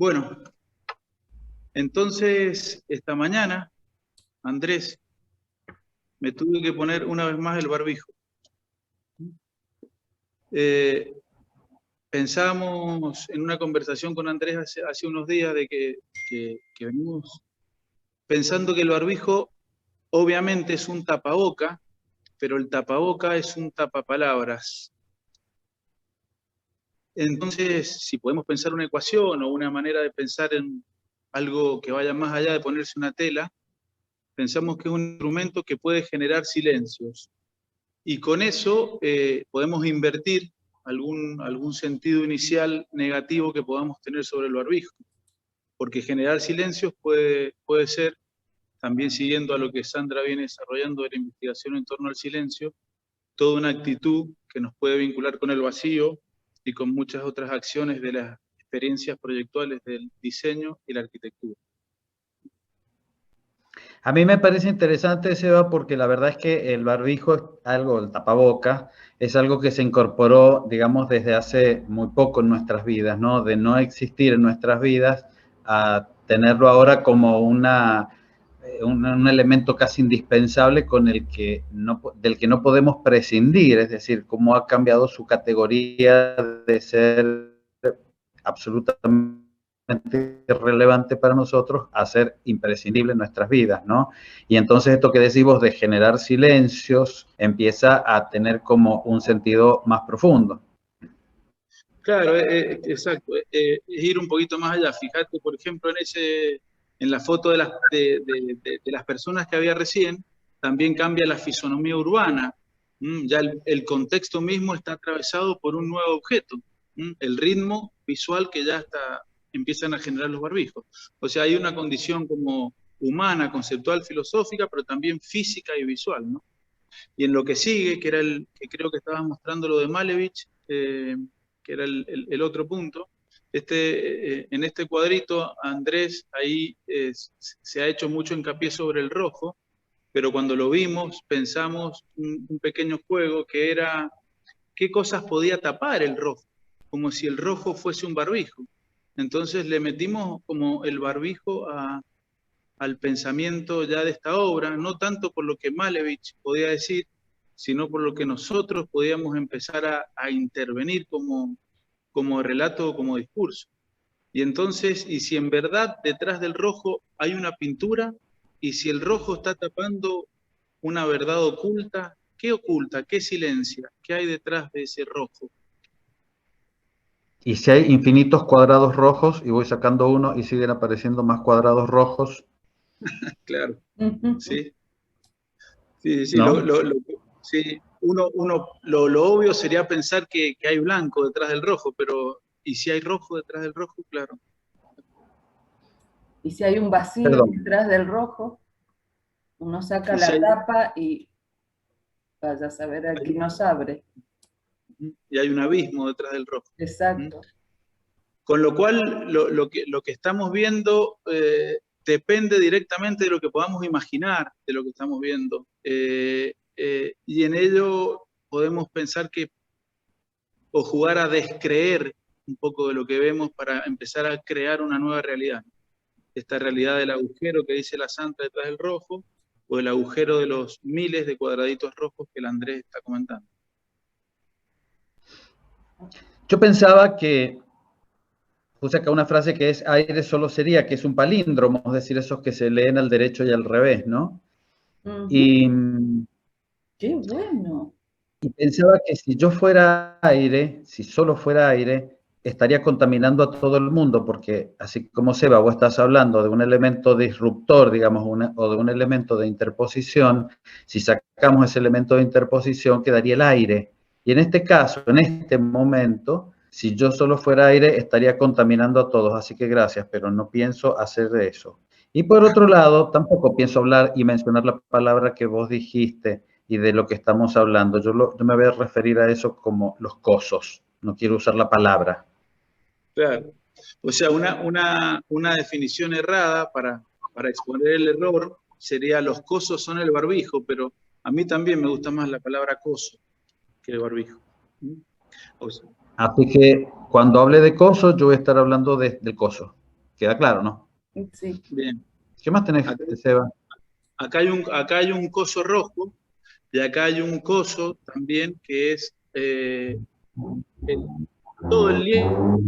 Bueno, entonces esta mañana, Andrés, me tuve que poner una vez más el barbijo. Pensábamos en una conversación con Andrés hace unos días de que venimos pensando que el barbijo obviamente es un tapaboca, pero el tapaboca es un tapapalabras. Entonces, si podemos pensar una ecuación o una manera de pensar en algo que vaya más allá de ponerse una tela, pensamos que es un instrumento que puede generar silencios. Y con eso podemos invertir algún sentido inicial negativo que podamos tener sobre el barbijo. Porque generar silencios puede ser, también siguiendo a lo que Sandra viene desarrollando de la investigación en torno al silencio, toda una actitud que nos puede vincular con el vacío y con muchas otras acciones de las experiencias proyectuales del diseño y la arquitectura. A mí me parece interesante, Seba, porque la verdad es que el barbijo es algo, el tapaboca, es algo que se incorporó, digamos, desde hace muy poco en nuestras vidas, ¿no? De no existir en nuestras vidas a tenerlo ahora como un elemento casi indispensable con del que no podemos prescindir, es decir, cómo ha cambiado su categoría de ser absolutamente relevante para nosotros a ser imprescindible en nuestras vidas, ¿no? Y entonces esto que decimos de generar silencios empieza a tener como un sentido más profundo. Claro, exacto. Es ir un poquito más allá. Fíjate, por ejemplo, en la foto de las personas que había recién, también cambia la fisonomía urbana. Ya el contexto mismo está atravesado por un nuevo objeto. El ritmo visual que ya empiezan a generar los barbijos. O sea, hay una condición como humana, conceptual, filosófica, pero también física y visual, ¿no? Y en lo que sigue, que era que creo que estabas mostrando lo de Malevich, que era el otro punto, en este cuadrito, Andrés, ahí se ha hecho mucho hincapié sobre el rojo, pero cuando lo vimos pensamos un pequeño juego que era qué cosas podía tapar el rojo, como si el rojo fuese un barbijo. Entonces le metimos como el barbijo al pensamiento ya de esta obra, no tanto por lo que Malevich podía decir, sino por lo que nosotros podíamos empezar a intervenir como relato o como discurso. Y entonces, y si en verdad detrás del rojo hay una pintura, y si el rojo está tapando una verdad oculta, ¿qué oculta? ¿Qué silencia? ¿Qué hay detrás de ese rojo? Y si hay infinitos cuadrados rojos y voy sacando uno y siguen apareciendo más cuadrados rojos. Claro, sí. Sí, sí, ¿No? sí. Lo obvio sería pensar que hay blanco detrás del rojo, pero ¿y si hay rojo detrás del rojo? Claro. Y si hay un vacío Perdón. detrás del rojo, uno saca Y si la hay, tapa y vaya a saber a quién nos abre. y hay un abismo detrás del rojo. Exacto. Con lo cual, lo que estamos viendo depende directamente de lo que podamos imaginar de lo que estamos viendo. Y en ello podemos pensar o jugar a descreer un poco de lo que vemos para empezar a crear una nueva realidad. Esta realidad del agujero que dice la Santa detrás del rojo, o el agujero de los miles de cuadraditos rojos que el Andrés está comentando. Yo pensaba que puse acá una frase que es aire solo sería, que es un palíndromo, es decir, esos que se leen al derecho y al revés, ¿no? Y ¡Qué bueno! Y pensaba que si yo fuera aire, si solo fuera aire, estaría contaminando a todo el mundo, porque así como Seba, vos estás hablando de un elemento disruptor, digamos, o de un elemento de interposición, si sacamos ese elemento de interposición, quedaría el aire. Y en este caso, en este momento, si yo solo fuera aire, estaría contaminando a todos. Así que gracias, pero no pienso hacer de eso. Y por otro lado, tampoco pienso hablar y mencionar la palabra que vos dijiste, y de lo que estamos hablando. Yo me voy a referir a eso como los cosos. No quiero usar la palabra. Claro. O sea, una definición errada para exponer el error sería los cosos son el barbijo, pero a mí también me gusta más la palabra coso que el barbijo. O sea, Así que cuando hable de coso, yo voy a estar hablando del coso. Queda claro, ¿no? Sí. Bien. ¿Qué más tenés, Seba? Acá hay un coso rojo y acá hay un coso también que es todo el lienzo.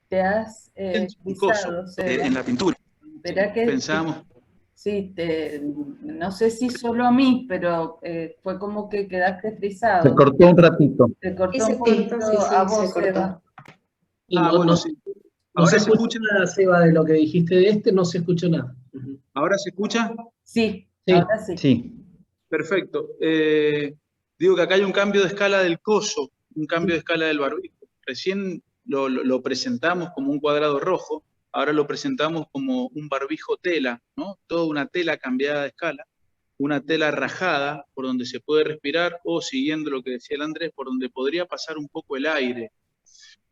Te has Un coso frisado, Seba. en la pintura. Espera que Pensábamos, sí, no sé si solo a mí, pero fue como que quedaste Se frisado. cortó un ratito. Te cortó Sí, un poquito sí, a se vos, cortó. Seba. Y no, bueno, no, sí. no se ¿Ahora se escucha escucha? nada, Seba, de lo que dijiste de este, no se escuchó nada. Ujú. ¿Ahora se escucha? Sí, Sí. ahora sí. Sí. Perfecto. Digo que acá hay un cambio de escala del coso, un cambio de escala del barbijo. Recién lo presentamos como un cuadrado rojo, ahora lo presentamos como un barbijo tela, ¿no? Toda una tela cambiada de escala, una tela rajada por donde se puede respirar o, siguiendo lo que decía el Andrés, por donde podría pasar un poco el aire.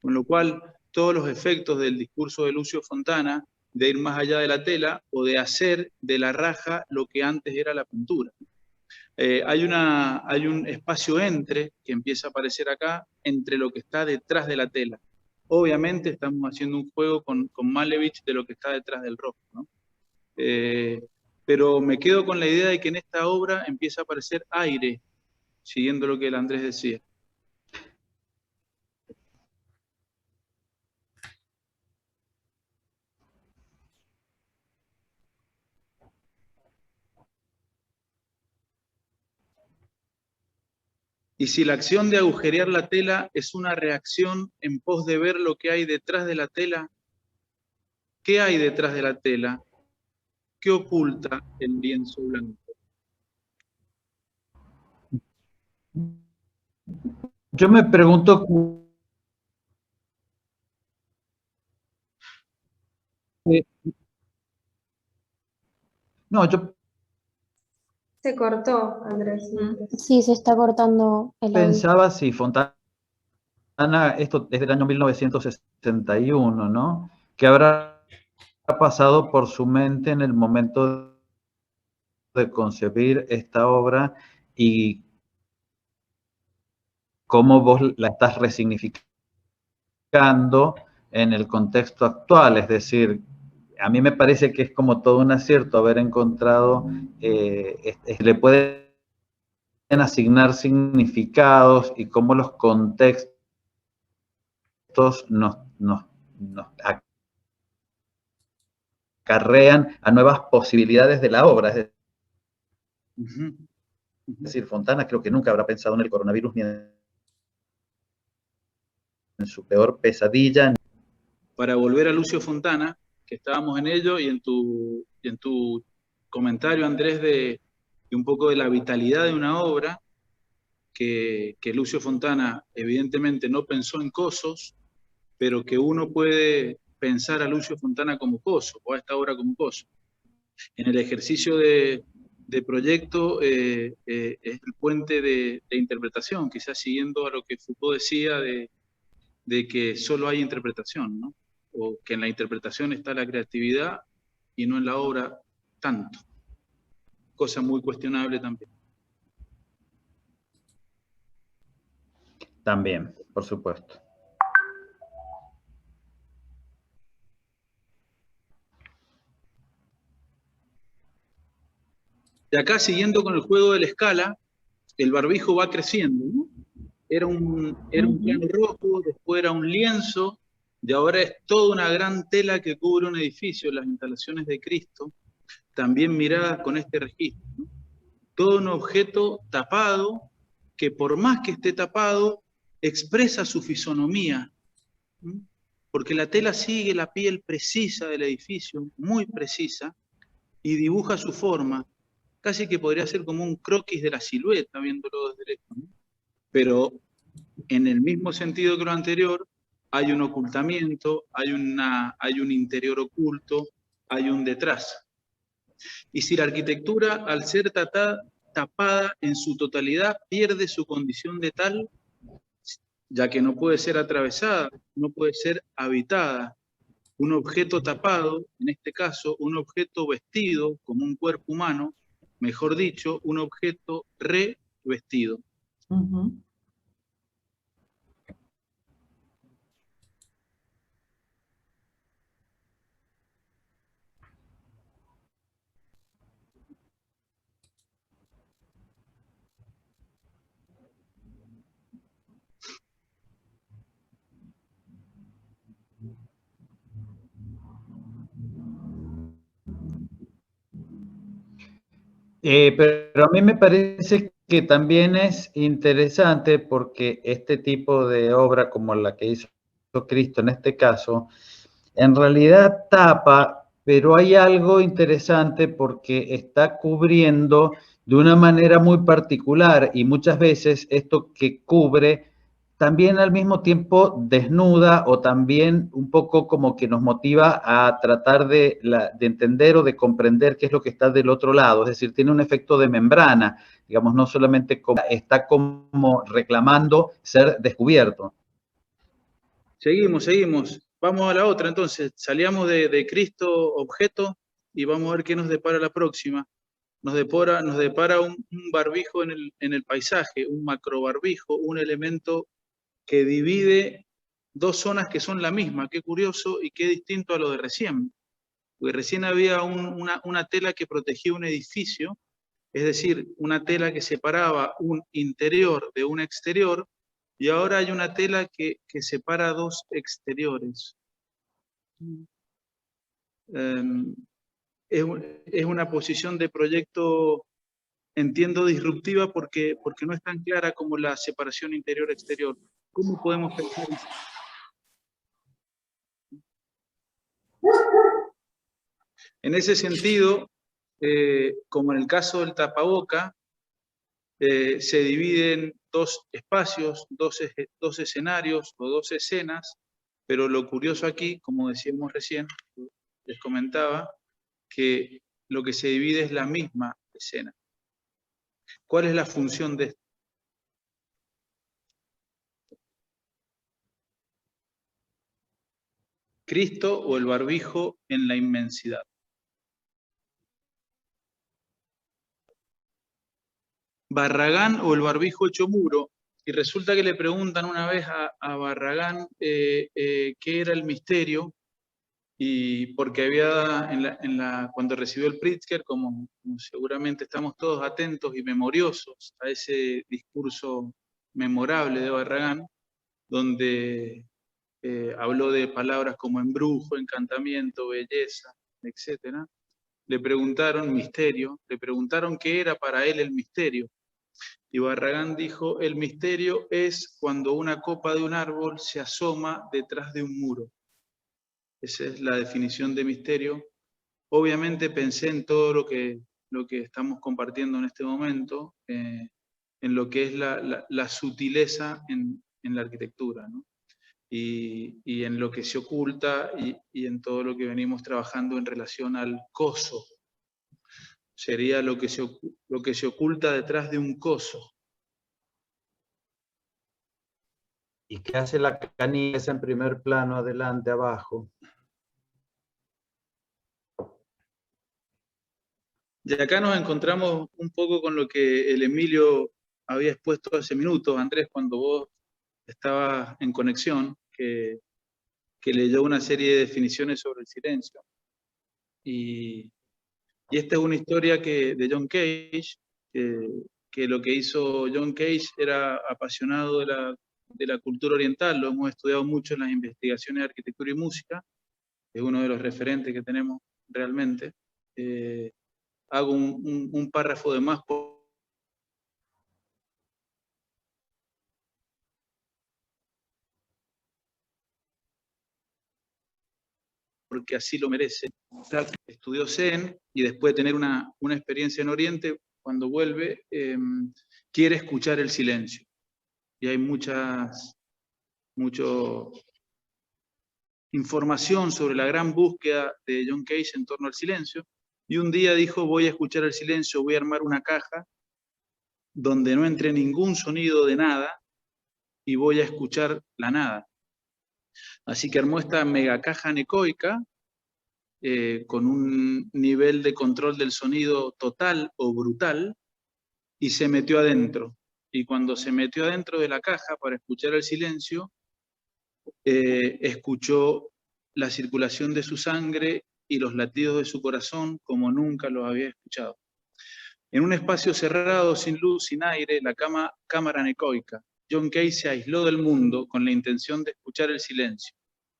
Con lo cual, todos los efectos del discurso de Lucio Fontana, de ir más allá de la tela o de hacer de la raja lo que antes era la pintura. Hay un espacio que empieza a aparecer acá, entre lo que está detrás de la tela. Obviamente estamos haciendo un juego con Malevich de lo que está detrás del rojo, ¿no? Pero me quedo con la idea de que en esta obra empieza a aparecer aire, siguiendo lo que el Andrés decía. Y si la acción de agujerear la tela es una reacción en pos de ver lo que hay detrás de la tela, ¿qué hay detrás de la tela? ¿Qué oculta el lienzo blanco? Yo me pregunto, no, yo Se cortó, Andrés. Sí, se está cortando el audio. pensaba si Fontana, esto es del año 1961, ¿no? ¿Qué habrá pasado por su mente en el momento de concebir esta obra y cómo vos la estás resignificando en el contexto actual? Es decir, a mí me parece que es como todo un acierto haber encontrado, le pueden asignar significados y cómo los contextos nos acarrean a nuevas posibilidades de la obra. Es decir, Fontana creo que nunca habrá pensado en el coronavirus ni en su peor pesadilla. Para volver a Lucio Fontana, que estábamos en ello, y en tu comentario, Andrés, de un poco de la vitalidad de una obra, que Lucio Fontana evidentemente no pensó en cosos, pero que uno puede pensar a Lucio Fontana como coso, o a esta obra como coso. En el ejercicio de proyecto es el puente de interpretación, quizás siguiendo a lo que Foucault decía de que solo hay interpretación, ¿no? O que en la interpretación está la creatividad y no en la obra tanto. Cosa muy cuestionable también. También, por supuesto. Y acá, siguiendo con el juego de la escala, el barbijo va creciendo, ¿no? Era un plano rojo, después era un lienzo, y ahora es toda una gran tela que cubre un edificio, las instalaciones de Cristo, también miradas con este registro, ¿no? Todo un objeto tapado, que por más que esté tapado, expresa su fisonomía, ¿no? Porque la tela sigue la piel precisa del edificio, muy precisa, y dibuja su forma. Casi que podría ser como un croquis de la silueta, viéndolo desde lejos, ¿no? Pero en el mismo sentido que lo anterior, hay un ocultamiento, hay un interior oculto, hay un detrás. Y si la arquitectura, al ser tapada en su totalidad, pierde su condición de tal, ya que no puede ser atravesada, no puede ser habitada, un objeto tapado, en este caso, un objeto vestido como un cuerpo humano, mejor dicho, un objeto revestido. Ujú. Pero a mí me parece que también es interesante porque este tipo de obra como la que hizo Cristo en este caso, en realidad tapa, pero hay algo interesante porque está cubriendo de una manera muy particular y muchas veces esto que cubre también al mismo tiempo desnuda o también un poco como que nos motiva a tratar de entender o de comprender qué es lo que está del otro lado, es decir, tiene un efecto de membrana, digamos, no solamente como, está como reclamando ser descubierto. Seguimos. Vamos a la otra entonces. Salíamos de Cristo objeto y vamos a ver qué nos depara la próxima. Nos depara un barbijo en el paisaje, un macrobarbijo, un elemento que divide dos zonas que son la misma. Qué curioso y qué distinto a lo de recién. Porque recién había una tela que protegía un edificio, es decir, una tela que separaba un interior de un exterior, y ahora hay una tela que separa dos exteriores. Es una posición de proyecto, entiendo, disruptiva porque no es tan clara como la separación interior-exterior. ¿Cómo podemos pensar eso? En ese sentido, como en el caso del tapaboca, se dividen dos espacios, dos escenarios o dos escenas, pero lo curioso aquí, como decíamos recién, les comentaba, que lo que se divide es la misma escena. ¿Cuál es la función de esto? Cristo o el barbijo en la inmensidad. Barragán o el barbijo hecho muro. Y resulta que le preguntan una vez a Barragán qué era el misterio, y porque había cuando recibió el Pritzker, como seguramente estamos todos atentos y memoriosos a ese discurso memorable de Barragán, donde habló de palabras como embrujo, encantamiento, belleza, etc. Le preguntaron misterio, le preguntaron qué era para él el misterio. Y Barragán dijo, el misterio es cuando una copa de un árbol se asoma detrás de un muro. Esa es la definición de misterio. Obviamente pensé en todo lo que estamos compartiendo en este momento, en lo que es la sutileza en la arquitectura, ¿no? Y en lo que se oculta y en todo lo que venimos trabajando en relación al coso. Sería lo que se oculta detrás de un coso. ¿Y qué hace la canilla en primer plano, adelante, abajo? Y acá nos encontramos un poco con lo que el Emilio había expuesto hace minutos, Andrés, cuando vos estabas en conexión, que leyó una serie de definiciones sobre el silencio. Y esta es una historia de John Cage, que lo que hizo John Cage era apasionado de la cultura oriental, lo hemos estudiado mucho en las investigaciones de arquitectura y música, es uno de los referentes que tenemos realmente. Hago un párrafo de más porque así lo merece. Estudió Zen y después de tener una experiencia en Oriente, cuando vuelve, quiere escuchar el silencio. Y hay mucha información sobre la gran búsqueda de John Cage en torno al silencio. Y un día dijo, voy a escuchar el silencio, voy a armar una caja donde no entre ningún sonido de nada y voy a escuchar la nada. Así que armó esta mega caja anecoica con un nivel de control del sonido total o brutal, y se metió adentro. Y cuando se metió adentro de la caja para escuchar el silencio, escuchó la circulación de su sangre y los latidos de su corazón como nunca los había escuchado. En un espacio cerrado, sin luz, sin aire, la cámara anecoica, John Cage se aisló del mundo con la intención de escuchar el silencio.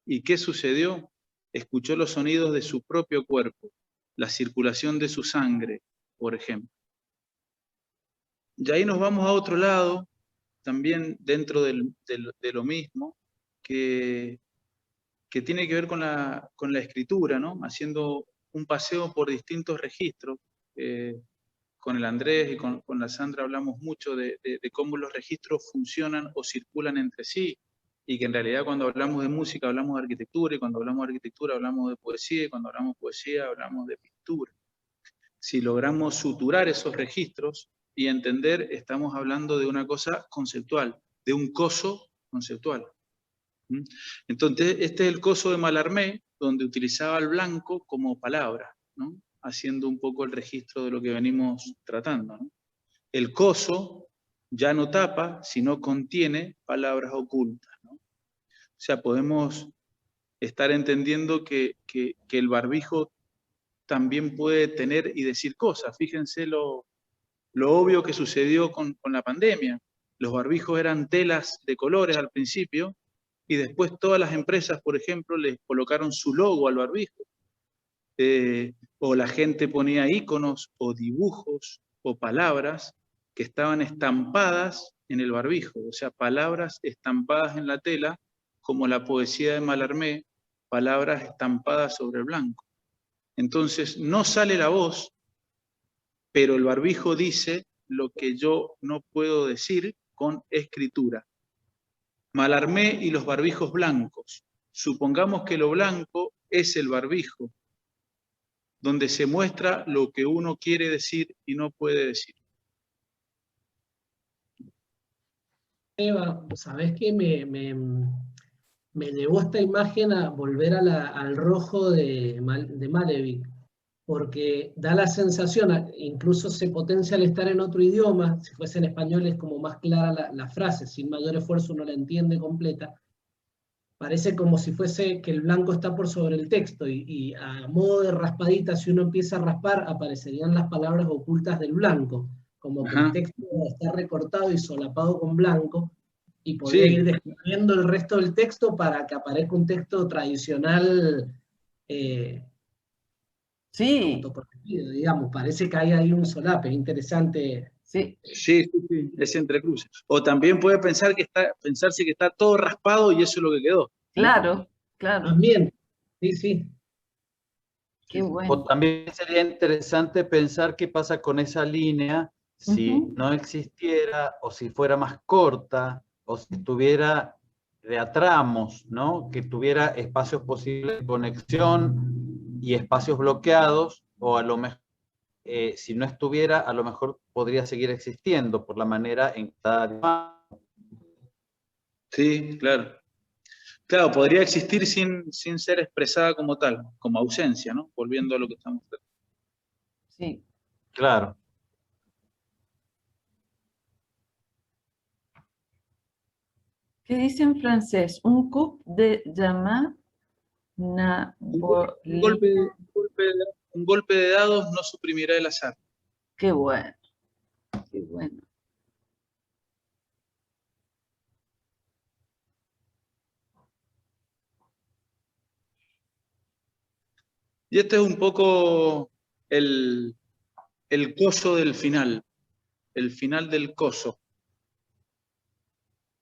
¿Y qué sucedió? Escuchó los sonidos de su propio cuerpo, la circulación de su sangre, por ejemplo. Y ahí nos vamos a otro lado, también dentro de lo mismo, que tiene que ver con la escritura, ¿no? Haciendo un paseo por distintos registros. Con el Andrés y con la Sandra hablamos mucho de cómo los registros funcionan o circulan entre sí, y que en realidad cuando hablamos de música hablamos de arquitectura, y cuando hablamos de arquitectura hablamos de poesía, y cuando hablamos de poesía hablamos de pintura. Si logramos suturar esos registros y entender, estamos hablando de una cosa conceptual, de un coso conceptual. Entonces, este es el coso de Mallarmé, donde utilizaba el blanco como palabra, ¿no? Haciendo un poco el registro de lo que venimos tratando, ¿no? El coso ya no tapa, sino contiene palabras ocultas, ¿no? O sea, podemos estar entendiendo que el barbijo también puede tener y decir cosas. Fíjense lo obvio que sucedió con la pandemia. Los barbijos eran telas de colores al principio, y después todas las empresas, por ejemplo, les colocaron su logo al barbijo. O la gente ponía iconos o dibujos o palabras que estaban estampadas en el barbijo, o sea, palabras estampadas en la tela, como la poesía de Mallarmé, palabras estampadas sobre el blanco. Entonces, no sale la voz, pero el barbijo dice lo que yo no puedo decir con escritura. Mallarmé y los barbijos blancos. Supongamos que lo blanco es el barbijo, donde se muestra lo que uno quiere decir y no puede decir. Eva, ¿sabés qué? Me llevó esta imagen a volver al rojo de Malevich, porque da la sensación, incluso se potencia al estar en otro idioma, si fuese en español es como más clara la frase, sin mayor esfuerzo uno la entiende completa. Parece como si fuese que el blanco está por sobre el texto, y a modo de raspadita, si uno empieza a raspar, aparecerían las palabras ocultas del blanco, como que el texto está recortado y solapado con blanco, y podría ir describiendo el resto del texto para que aparezca un texto tradicional autoprotegido, digamos. Parece que hay ahí un solape, interesante. Sí. Sí, ese entrecruce. O también puede pensarse que está todo raspado y eso es lo que quedó. Claro, claro. También, sí. Qué bueno. O también sería interesante pensar qué pasa con esa línea si no existiera, o si fuera más corta, o si estuviera de a tramos, ¿no? Que tuviera espacios posibles de conexión y espacios bloqueados, o a lo mejor, si no estuviera, a lo mejor podría seguir existiendo por la manera en que está. Sí, claro. Claro, podría existir sin ser expresada como tal, como ausencia, ¿no? Volviendo a lo que estamos tratando. Sí. Claro. ¿Qué dice en francés? Un coup de llama Un golpe de dados no suprimirá el azar. Qué bueno, qué bueno. Y este es un poco el coso del final, el final del coso.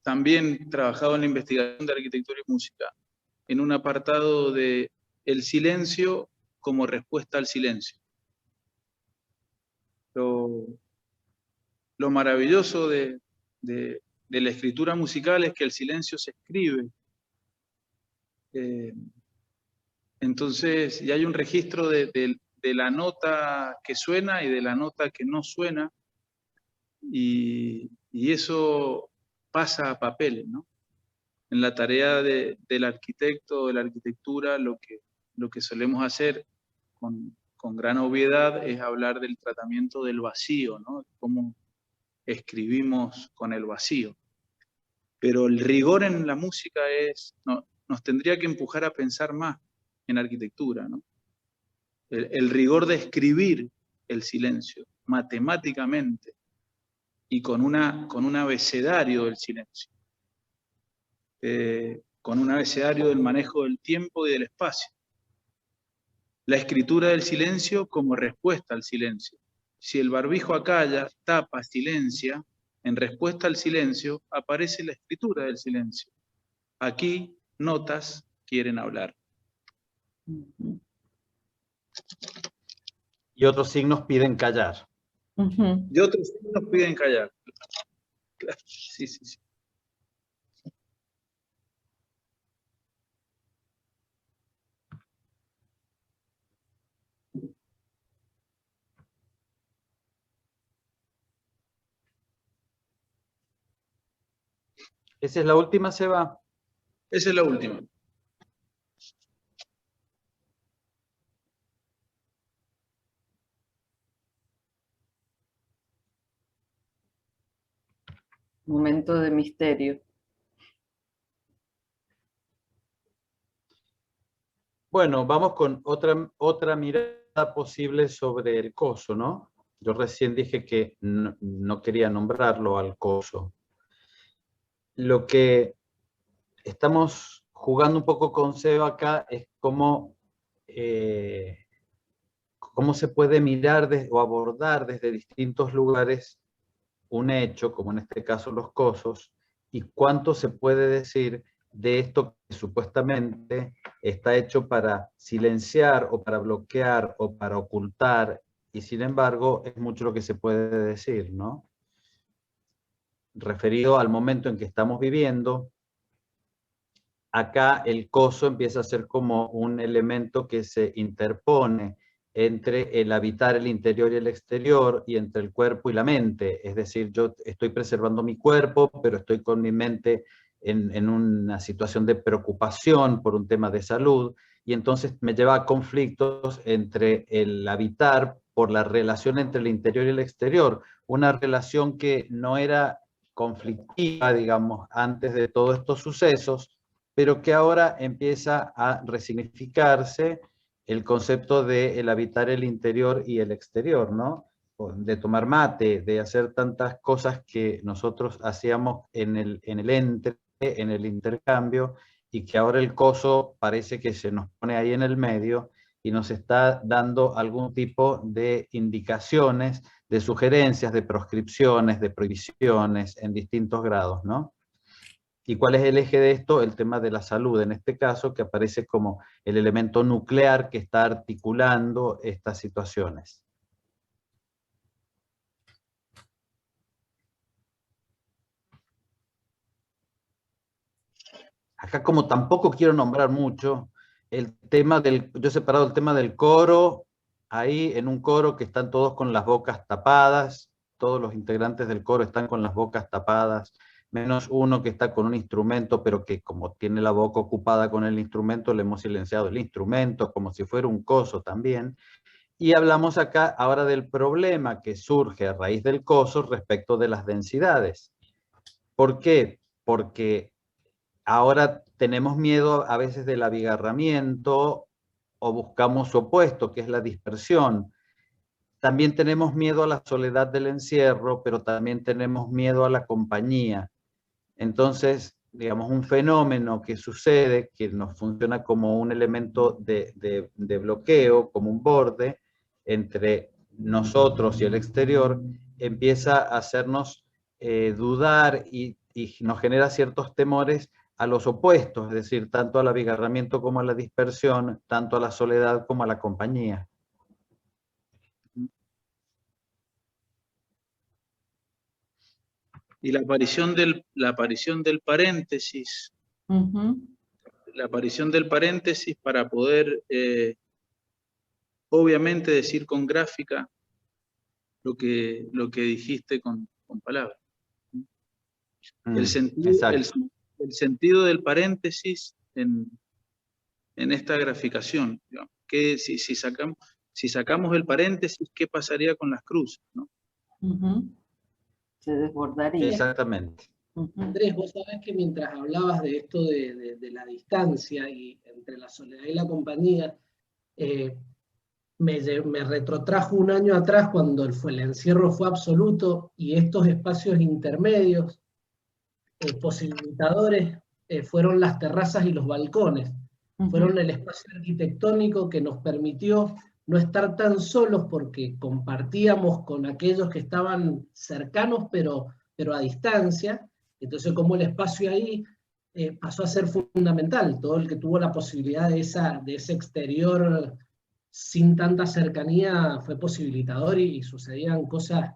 También trabajado en la investigación de arquitectura y música, en un apartado de el silencio como respuesta al silencio. Lo maravilloso de la escritura musical es que el silencio se escribe. Entonces, y hay un registro de la nota que suena y de la nota que no suena, y eso pasa a papel, ¿no? En la tarea del arquitecto o de la arquitectura, lo que lo que solemos hacer con gran obviedad es hablar del tratamiento del vacío, ¿no? Cómo escribimos con el vacío. Pero el rigor en la música nos tendría que empujar a pensar más en arquitectura, ¿no? El rigor de escribir el silencio matemáticamente y con un abecedario del silencio, con un abecedario del manejo del tiempo y del espacio. La escritura del silencio como respuesta al silencio. Si el barbijo acalla, tapa, silencia, en respuesta al silencio aparece la escritura del silencio. Aquí notas quieren hablar. Y otros signos piden callar. Y otros signos piden callar. Claro, sí, sí, sí. ¿Esa es la última, Seba? Esa es la última. Momento de misterio. Bueno, vamos con otra mirada posible sobre el coso, ¿no? Yo recién dije que no quería nombrarlo al coso. Lo que estamos jugando un poco con Seba acá es cómo se puede mirar o abordar desde distintos lugares un hecho, como en este caso los cosos, y cuánto se puede decir de esto que supuestamente está hecho para silenciar o para bloquear o para ocultar, y sin embargo es mucho lo que se puede decir, ¿no? Referido al momento en que estamos viviendo, acá el coso empieza a ser como un elemento que se interpone entre el habitar el interior y el exterior, y entre el cuerpo y la mente. Es decir, yo estoy preservando mi cuerpo, pero estoy con mi mente en una situación de preocupación por un tema de salud, y entonces me lleva a conflictos entre el habitar por la relación entre el interior y el exterior, una relación que no era conflictiva, digamos, antes de todos estos sucesos, pero que ahora empieza a resignificarse el concepto de el habitar el interior y el exterior, ¿no? De tomar mate, de hacer tantas cosas que nosotros hacíamos en el en el intercambio, y que ahora el coso parece que se nos pone ahí en el medio y nos está dando algún tipo de indicaciones, de sugerencias, de proscripciones, de prohibiciones en distintos grados, ¿no? ¿Y cuál es el eje de esto? El tema de la salud, en este caso, que aparece como el elemento nuclear que está articulando estas situaciones. Acá, como tampoco quiero nombrar mucho, el tema yo he separado el tema del coro, ahí en un coro que están todos con las bocas tapadas, todos los integrantes del coro están con las bocas tapadas, menos uno que está con un instrumento, pero que como tiene la boca ocupada con el instrumento, le hemos silenciado el instrumento, como si fuera un coso también. Y hablamos acá ahora del problema que surge a raíz del coso respecto de las densidades. ¿Por qué? Porque ahora tenemos miedo a veces del abigarramiento, o buscamos su opuesto, que es la dispersión. También tenemos miedo a la soledad del encierro, pero también tenemos miedo a la compañía. Entonces, digamos, un fenómeno que sucede, que nos funciona como un elemento de bloqueo, como un borde entre nosotros y el exterior, empieza a hacernos dudar y nos genera ciertos temores a los opuestos, es decir, tanto al abigarramiento como a la dispersión, tanto a la soledad como a la compañía. Y la aparición del paréntesis, la aparición del paréntesis para poder, obviamente, decir con gráfica lo que dijiste con palabras. El sentido del paréntesis en esta graficación, digamos, que si sacamos el paréntesis, ¿qué pasaría con las cruces, ¿no? Ujú. Se desbordaría. Exactamente. Ujú. Andrés, vos sabés que mientras hablabas de esto de la distancia y entre la soledad y la compañía, me retrotrajo un año atrás cuando el encierro fue absoluto y estos espacios intermedios posibilitadores fueron las terrazas y los balcones. Fueron el espacio arquitectónico que nos permitió no estar tan solos porque compartíamos con aquellos que estaban cercanos pero a distancia. Entonces, como el espacio ahí pasó a ser fundamental, todo el que tuvo la posibilidad de ese exterior sin tanta cercanía fue posibilitador y sucedían cosas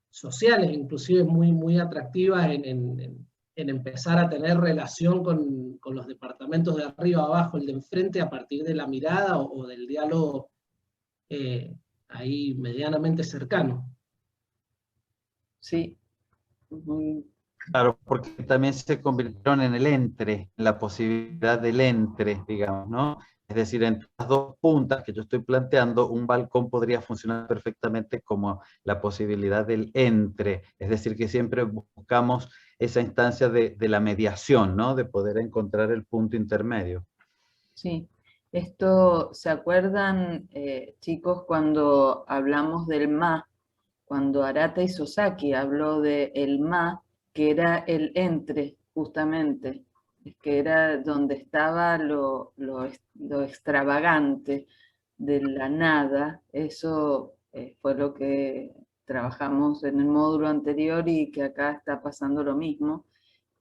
sociales, inclusive muy, muy atractivas en empezar a tener relación con los departamentos de arriba a abajo, el de enfrente, a partir de la mirada o del diálogo ahí medianamente cercano. Sí. Muy- Claro, porque también se convirtieron en el entre, en la posibilidad del entre, digamos, ¿no? Es decir, entre las dos puntas que yo estoy planteando, un balcón podría funcionar perfectamente como la posibilidad del entre, es decir, que siempre buscamos esa instancia de la mediación, ¿no? De poder encontrar el punto intermedio. Sí. Esto, ¿se acuerdan, chicos, cuando hablamos del ma? Cuando Arata Isozaki habló de el ma, que era el entre, justamente, es que era donde estaba lo extravagante de la nada. Eso fue lo que trabajamos en el módulo anterior y que acá está pasando lo mismo.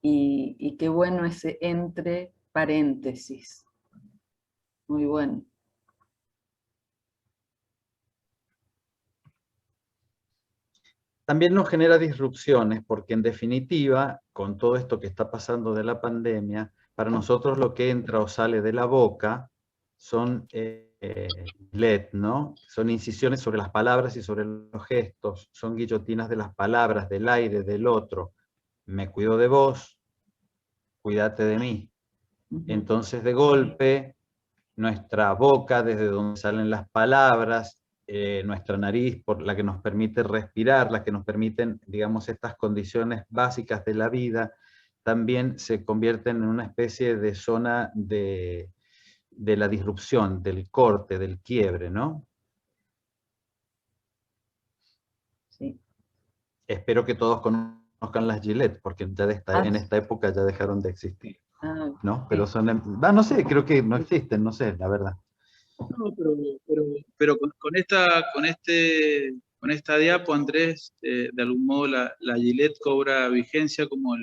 Y qué bueno ese entre paréntesis. Muy bueno. También nos genera disrupciones, porque en definitiva, con todo esto que está pasando de la pandemia, para nosotros lo que entra o sale de la boca son LED, ¿no? Son incisiones sobre las palabras y sobre los gestos, son guillotinas de las palabras, del aire, del otro. Me cuido de vos, cuídate de mí. Entonces, de golpe, nuestra boca, desde donde salen las palabras, nuestra nariz, por la que nos permite respirar, la que nos permiten, digamos, estas condiciones básicas de la vida, también se convierten en una especie de zona de la disrupción, del corte, del quiebre, ¿no? Sí. Espero que todos conozcan las Gillette, porque ya en esta época ya dejaron de existir, ¿no? Pero son, no sé, creo que no existen, no sé, la verdad. No, pero con esta diapo, Andrés, de algún modo la Gillette cobra vigencia como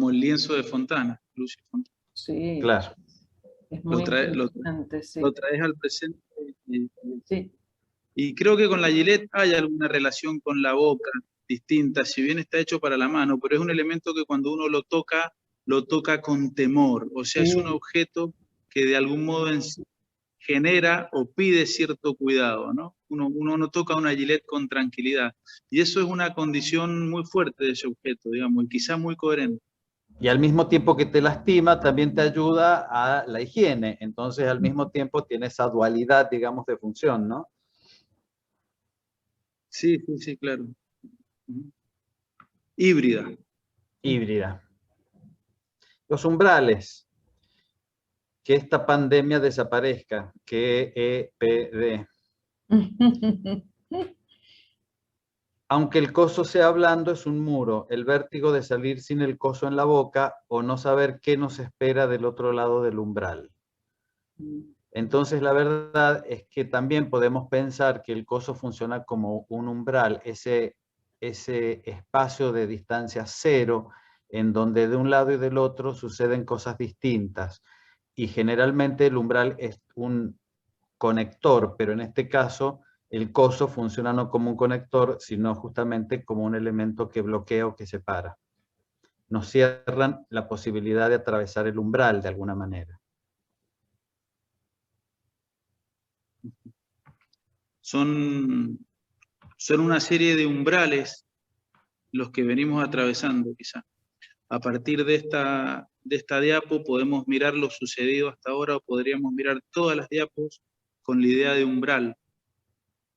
el lienzo de Fontana, Lucio Fontana. Sí, claro. Es muy interesante, sí. Lo traes al presente. Sí. Y creo que con la Gillette hay alguna relación con la boca distinta, si bien está hecho para la mano, pero es un elemento que cuando uno lo toca con temor. O sea, es un objeto que de algún modo genera o pide cierto cuidado, ¿no? Uno no toca una Gillette con tranquilidad. Y eso es una condición muy fuerte de ese objeto, digamos, y quizá muy coherente. Y al mismo tiempo que te lastima, también te ayuda a la higiene. Entonces, al mismo tiempo tiene esa dualidad, digamos, de función, ¿no? Sí, claro. Híbrida. Híbrida. Los umbrales. Que esta pandemia desaparezca. Que EPD. Aunque el coso sea blando, es un muro. El vértigo de salir sin el coso en la boca o no saber qué nos espera del otro lado del umbral. Entonces, la verdad es que también podemos pensar que el coso funciona como un umbral, ese espacio de distancia cero, en donde de un lado y del otro suceden cosas distintas. Y generalmente el umbral es un conector, pero en este caso el coso funciona no como un conector, sino justamente como un elemento que bloquea o que separa. Nos cierran la posibilidad de atravesar el umbral de alguna manera. Son una serie de umbrales los que venimos atravesando, quizá, a partir de de esta diapo podemos mirar lo sucedido hasta ahora, o podríamos mirar todas las diapos con la idea de umbral,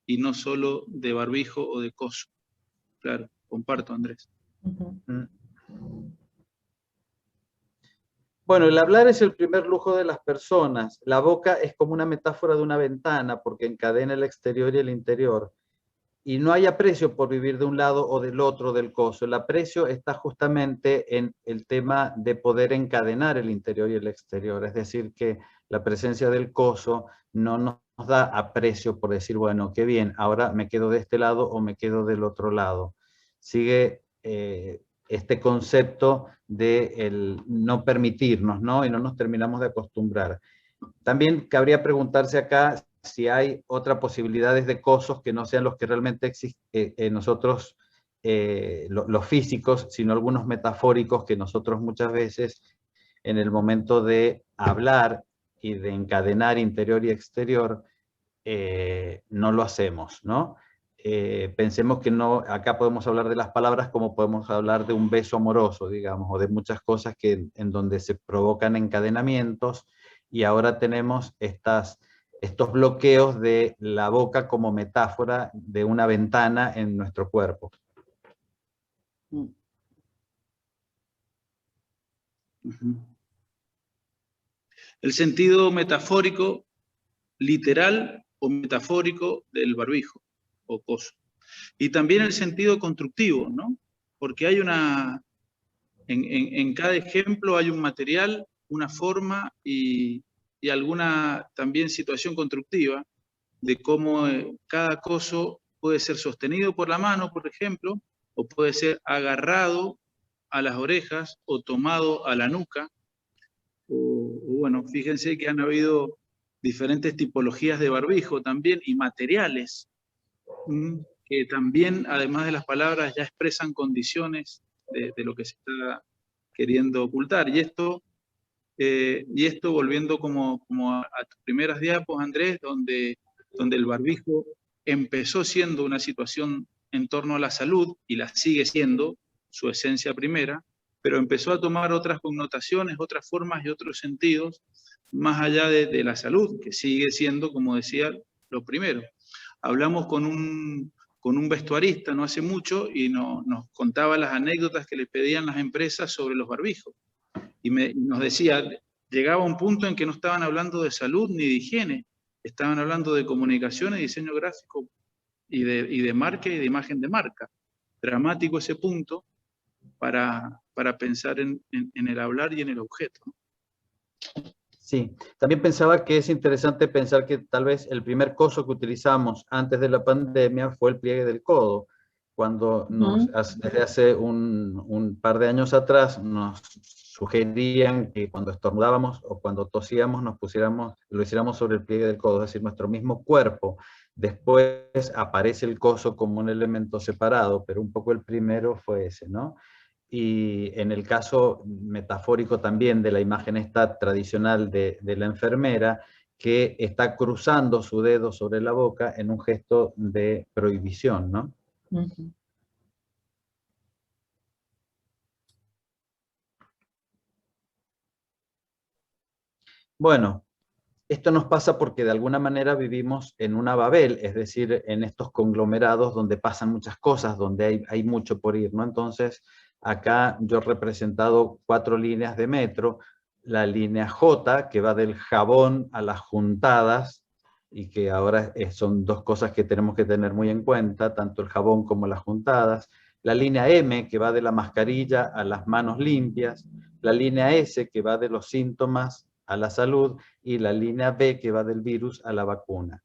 y no solo de barbijo o de coso. Claro, comparto, Andrés. Bueno, el hablar es el primer lujo de las personas. La boca es como una metáfora de una ventana, porque encadena el exterior y el interior. Y no hay aprecio por vivir de un lado o del otro del coso. El aprecio está justamente en el tema de poder encadenar el interior y el exterior. Es decir, que la presencia del coso no nos da aprecio por decir, bueno, qué bien, ahora me quedo de este lado o me quedo del otro lado. Sigue este concepto de el no permitirnos, ¿no? Y no nos terminamos de acostumbrar. También cabría preguntarse acá si hay otras posibilidades de cosos que no sean los que realmente existen nosotros, los físicos, sino algunos metafóricos que nosotros muchas veces en el momento de hablar y de encadenar interior y exterior, no lo hacemos, ¿no? Pensemos que no, acá podemos hablar de las palabras como podemos hablar de un beso amoroso, digamos, o de muchas cosas que, en donde se provocan encadenamientos, y ahora tenemos estos bloqueos de la boca como metáfora de una ventana en nuestro cuerpo. El sentido metafórico, literal o metafórico del barbijo o coso. Y también el sentido constructivo, ¿no? Porque hay en cada ejemplo hay un material, una forma y alguna también situación constructiva de cómo cada coso puede ser sostenido por la mano, por ejemplo, o puede ser agarrado a las orejas o tomado a la nuca. O bueno, fíjense que han habido diferentes tipologías de barbijo también y materiales que también, además de las palabras, ya expresan condiciones de lo que se está queriendo ocultar. Y esto volviendo como a tus primeras diapos, Andrés, donde el barbijo empezó siendo una situación en torno a la salud, y la sigue siendo, su esencia primera, pero empezó a tomar otras connotaciones, otras formas y otros sentidos, más allá de la salud, que sigue siendo, como decía, lo primero. Hablamos con un vestuarista no hace mucho y nos contaba las anécdotas que le pedían las empresas sobre los barbijos. Y nos decía, llegaba un punto en que no estaban hablando de salud ni de higiene, estaban hablando de comunicación y diseño gráfico y de marca y de imagen de marca. Dramático ese punto para pensar en el hablar y en el objeto. Sí, también pensaba que es interesante pensar que tal vez el primer coso que utilizamos antes de la pandemia fue el pliegue del codo, cuando desde hace un par de años atrás nos sugerían que cuando estornudábamos o cuando tosíamos lo hiciéramos sobre el pliegue del codo, es decir, nuestro mismo cuerpo. Después aparece el coso como un elemento separado, pero un poco el primero fue ese, ¿no? Y en el caso metafórico también de la imagen esta tradicional de la enfermera, que está cruzando su dedo sobre la boca en un gesto de prohibición, ¿no? Bueno, esto nos pasa porque de alguna manera vivimos en una Babel, es decir, en estos conglomerados donde pasan muchas cosas, donde hay mucho por ir, ¿no? Entonces, acá yo he representado 4 líneas de metro, la línea J, que va del jabón a las juntadas, y que ahora son 2 cosas que tenemos que tener muy en cuenta, tanto el jabón como las juntadas, la línea M, que va de la mascarilla a las manos limpias, la línea S, que va de los síntomas a la salud, y la línea B, que va del virus a la vacuna.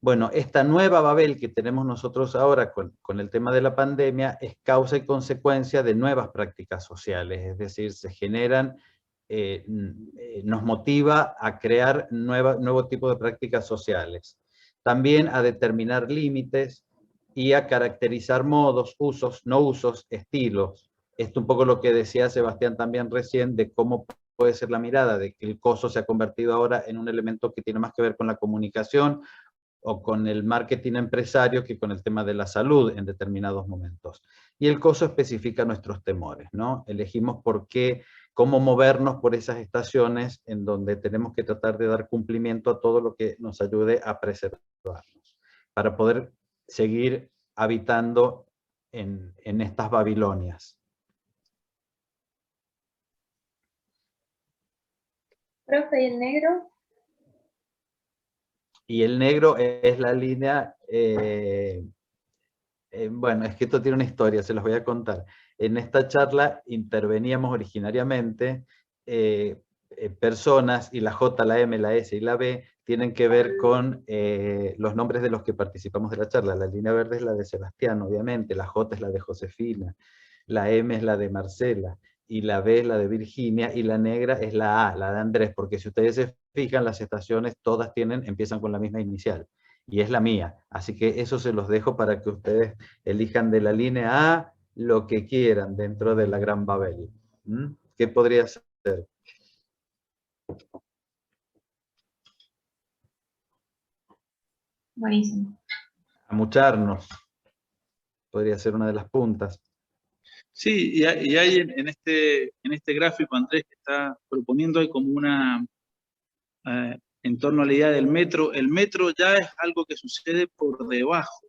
Bueno, esta nueva Babel que tenemos nosotros ahora con el tema de la pandemia es causa y consecuencia de nuevas prácticas sociales, es decir, se generan, nos motiva a crear nuevo tipo de prácticas sociales. También a determinar límites y a caracterizar modos, usos, no usos, estilos. Esto un poco lo que decía Sebastián también recién, de cómo puede ser la mirada, de que el coso se ha convertido ahora en un elemento que tiene más que ver con la comunicación o con el marketing empresario que con el tema de la salud en determinados momentos. Y el coso especifica nuestros temores, ¿no? Elegimos por qué cómo movernos por esas estaciones en donde tenemos que tratar de dar cumplimiento a todo lo que nos ayude a preservarnos, para poder seguir habitando en estas Babilonias. Profe, ¿y el negro? Y el negro es la línea, bueno, es que esto tiene una historia, se los voy a contar. En esta charla interveníamos originariamente personas, y la J, la M, la S y la B tienen que ver con los nombres de los que participamos de la charla. La línea verde es la de Sebastián, obviamente, la J es la de Josefina, la M es la de Marcela, y la B es la de Virginia, y la negra es la A, la de Andrés, porque si ustedes se fijan, las estaciones todas empiezan con la misma inicial, y es la mía. Así que eso se los dejo para que ustedes elijan de la línea A lo que quieran dentro de la Gran Babel. ¿Mm? ¿Qué podría ser? Buenísimo. Amucharnos. Podría ser una de las puntas. Sí, y hay en este gráfico, Andrés, que está proponiendo, hay como una, en torno a la idea del metro. El metro ya es algo que sucede por debajo,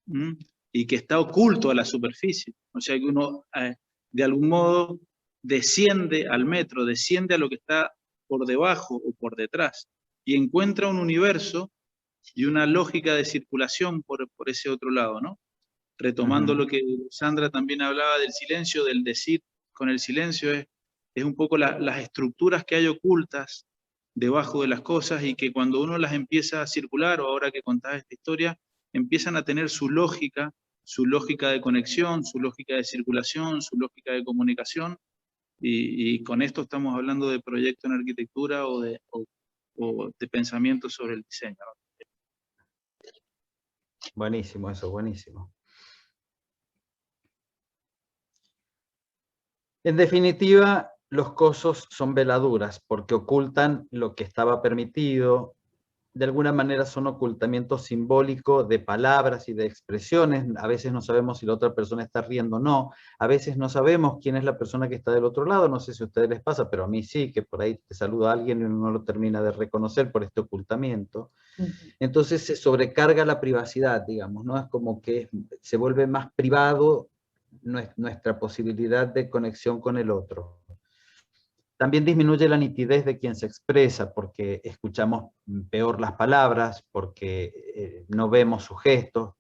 ¿m? Y que está oculto a la superficie. O sea que uno, de algún modo, desciende al metro, desciende a lo que está por debajo o por detrás, y encuentra un universo y una lógica de circulación por ese otro lado, ¿no? Retomando lo que Sandra también hablaba del silencio, del decir con el silencio, es un poco las estructuras que hay ocultas debajo de las cosas, y que cuando uno las empieza a circular, o ahora que contás esta historia, empiezan a tener su lógica de conexión, su lógica de circulación, su lógica de comunicación, y con esto estamos hablando de proyecto en arquitectura o de pensamiento sobre el diseño, ¿no? Buenísimo eso, buenísimo. En definitiva, los cosos son veladuras porque ocultan lo que estaba permitido. De alguna manera son ocultamiento simbólico de palabras y de expresiones. A veces no sabemos si la otra persona está riendo o no. A veces no sabemos quién es la persona que está del otro lado. No sé si a ustedes les pasa, pero a mí sí, que por ahí te saluda a alguien y uno no lo termina de reconocer por este ocultamiento. Entonces se sobrecarga la privacidad, digamos, ¿no? Es como que se vuelve más privado nuestra posibilidad de conexión con el otro. También disminuye la nitidez de quien se expresa, porque escuchamos peor las palabras, porque no vemos sus gestos,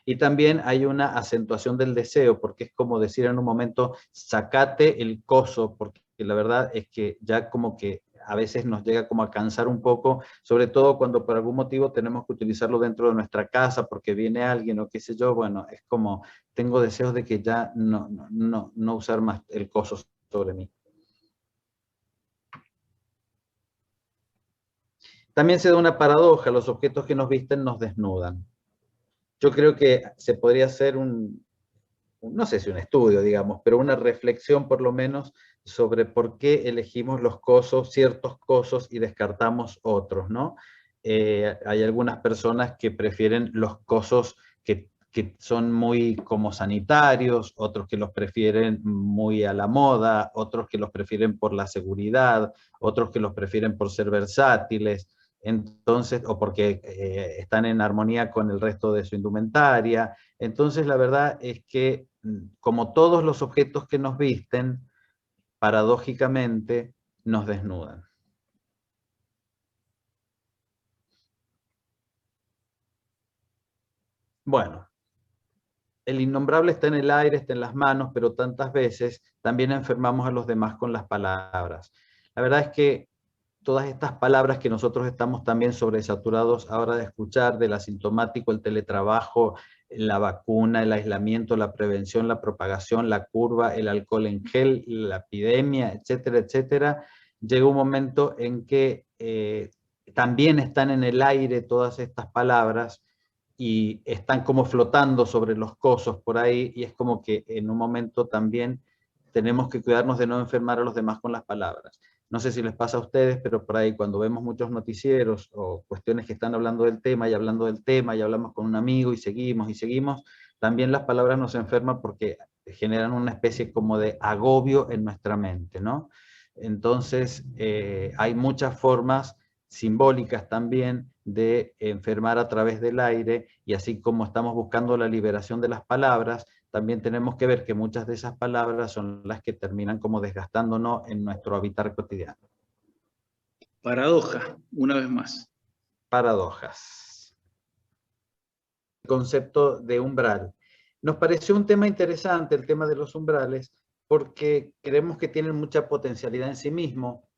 y también hay una acentuación del deseo, porque es como decir en un momento, sacate el coso, porque la verdad es que ya como que a veces nos llega como a cansar un poco, sobre todo cuando por algún motivo tenemos que utilizarlo dentro de nuestra casa, porque viene alguien o qué sé yo. Bueno, es como, tengo deseos de que ya no usar más el coso sobre mí. También se da una paradoja, los objetos que nos visten nos desnudan. Yo creo que se podría hacer no sé si un estudio, digamos, pero una reflexión por lo menos sobre por qué elegimos los cosos, ciertos cosos, y descartamos otros, ¿no? Hay algunas personas que prefieren los cosos que son muy como sanitarios, otros que los prefieren muy a la moda, otros que los prefieren por la seguridad, otros que los prefieren por ser versátiles. Entonces, o porque están en armonía con el resto de su indumentaria. Entonces, la verdad es que, como todos los objetos que nos visten, paradójicamente nos desnudan. Bueno, el innombrable está en el aire, está en las manos, pero tantas veces también enfermamos a los demás con las palabras. La verdad es que todas estas palabras que nosotros estamos también sobresaturados ahora de escuchar, del asintomático, el teletrabajo, la vacuna, el aislamiento, la prevención, la propagación, la curva, el alcohol en gel, la epidemia, etcétera, etcétera, llega un momento en que también están en el aire todas estas palabras y están como flotando sobre los cosos por ahí, y es como que en un momento también tenemos que cuidarnos de no enfermar a los demás con las palabras. No sé si les pasa a ustedes, pero por ahí cuando vemos muchos noticieros o cuestiones que están hablando del tema y hablando del tema y hablamos con un amigo y seguimos, también las palabras nos enferman porque generan una especie como de agobio en nuestra mente, ¿no? Entonces, hay muchas formas simbólicas también de enfermar a través del aire, y así como estamos buscando la liberación de las palabras, también tenemos que ver que muchas de esas palabras son las que terminan como desgastándonos en nuestro habitar cotidiano. Paradoja, una vez más. Paradojas. El concepto de umbral. Nos pareció un tema interesante el tema de los umbrales, porque creemos que tienen mucha potencialidad en sí mismo,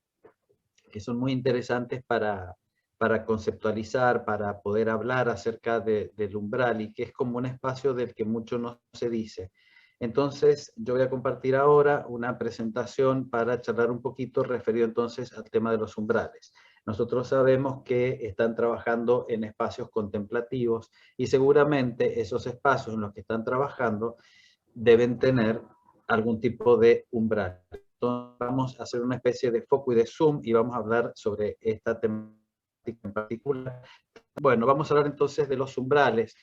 que son muy interesantes para conceptualizar, para poder hablar acerca del umbral, y que es como un espacio del que mucho no se dice. Entonces, yo voy a compartir ahora una presentación para charlar un poquito referido entonces al tema de los umbrales. Nosotros sabemos que están trabajando en espacios contemplativos, y seguramente esos espacios en los que están trabajando deben tener algún tipo de umbral. Entonces vamos a hacer una especie de foco y de zoom y vamos a hablar sobre esta temática en particular. Bueno, vamos a hablar entonces de los umbrales,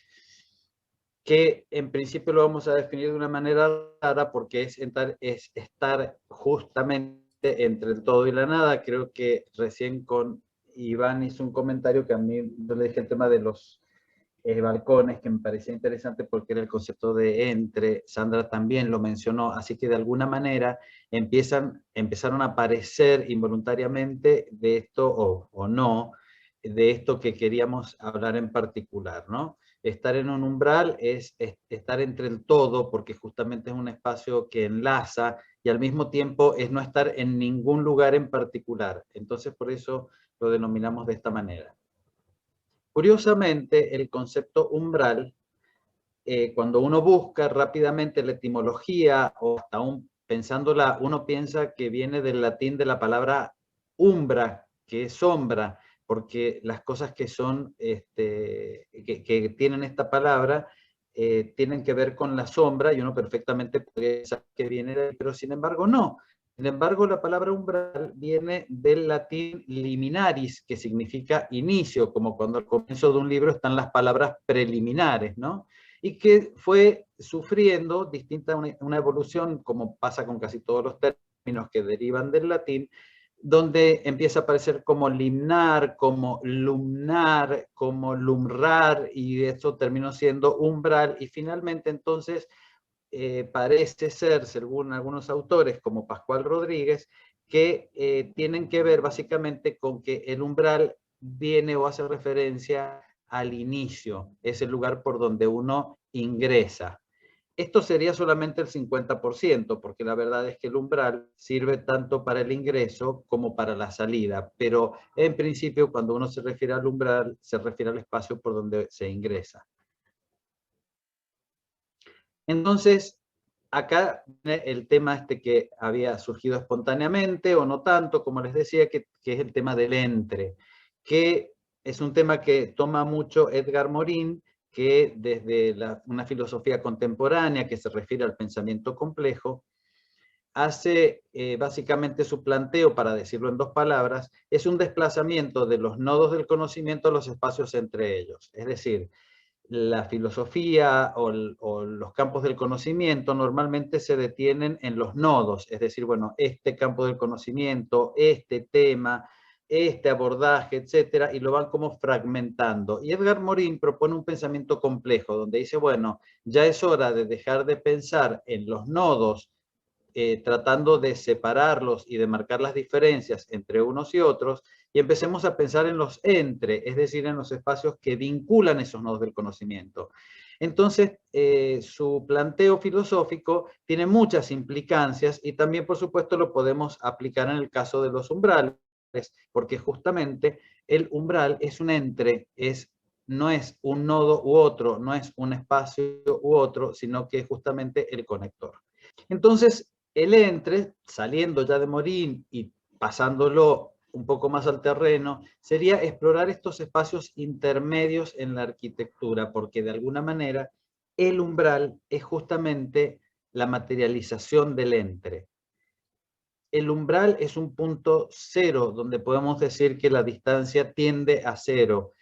que en principio lo vamos a definir de una manera rara porque es estar justamente entre el todo y la nada. Creo que recién con Iván hizo un comentario que a mí, yo le dije el tema de los balcones, que me parecía interesante porque era el concepto de entre. Sandra también lo mencionó, así que de alguna manera empezaron a aparecer involuntariamente de esto, o no, de esto que queríamos hablar en particular, ¿no? Estar en un umbral es estar entre el todo, porque justamente es un espacio que enlaza, y al mismo tiempo es no estar en ningún lugar en particular. Entonces por eso lo denominamos de esta manera. Curiosamente, el concepto umbral, cuando uno busca rápidamente la etimología, o hasta aún pensándola, uno piensa que viene del latín de la palabra umbra, que es sombra, porque las cosas que son, que tienen esta palabra, tienen que ver con la sombra, y uno perfectamente podría pensar que viene de ahí, pero sin embargo no. Sin embargo, la palabra umbral viene del latín liminaris, que significa inicio, como cuando al comienzo de un libro están las palabras preliminares, ¿no? Y que fue sufriendo una evolución, como pasa con casi todos los términos que derivan del latín, donde empieza a aparecer como limnar, como lumnar, como lumrar, y eso terminó siendo umbral, y finalmente entonces parece ser, según algunos autores como Pascual Rodríguez, que tienen que ver básicamente con que el umbral viene o hace referencia al inicio, es el lugar por donde uno ingresa. Esto sería solamente el 50%, porque la verdad es que el umbral sirve tanto para el ingreso como para la salida, pero en principio cuando uno se refiere al umbral, se refiere al espacio por donde se ingresa. Entonces, acá viene el tema que había surgido espontáneamente, o no tanto, como les decía, que es el tema del entre, que es un tema que toma mucho Edgar Morin, que desde una filosofía contemporánea que se refiere al pensamiento complejo, hace básicamente su planteo, para decirlo en dos palabras, es un desplazamiento de los nodos del conocimiento a los espacios entre ellos. Es decir, la filosofía o los campos del conocimiento normalmente se detienen en los nodos, es decir, bueno, este campo del conocimiento, este tema, este abordaje, etcétera, y lo van como fragmentando. Y Edgar Morin propone un pensamiento complejo, donde dice, bueno, ya es hora de dejar de pensar en los nodos, tratando de separarlos y de marcar las diferencias entre unos y otros, y empecemos a pensar en los entre, es decir, en los espacios que vinculan esos nodos del conocimiento. Entonces, su planteo filosófico tiene muchas implicancias, y también, por supuesto, lo podemos aplicar en el caso de los umbrales, porque justamente el umbral es un entre, no es un nodo u otro, no es un espacio u otro, sino que es justamente el conector. Entonces, el entre, saliendo ya de Morin y pasándolo un poco más al terreno, sería explorar estos espacios intermedios en la arquitectura, porque de alguna manera el umbral es justamente la materialización del entre. El umbral es un punto cero, donde podemos decir que la distancia tiende a cero.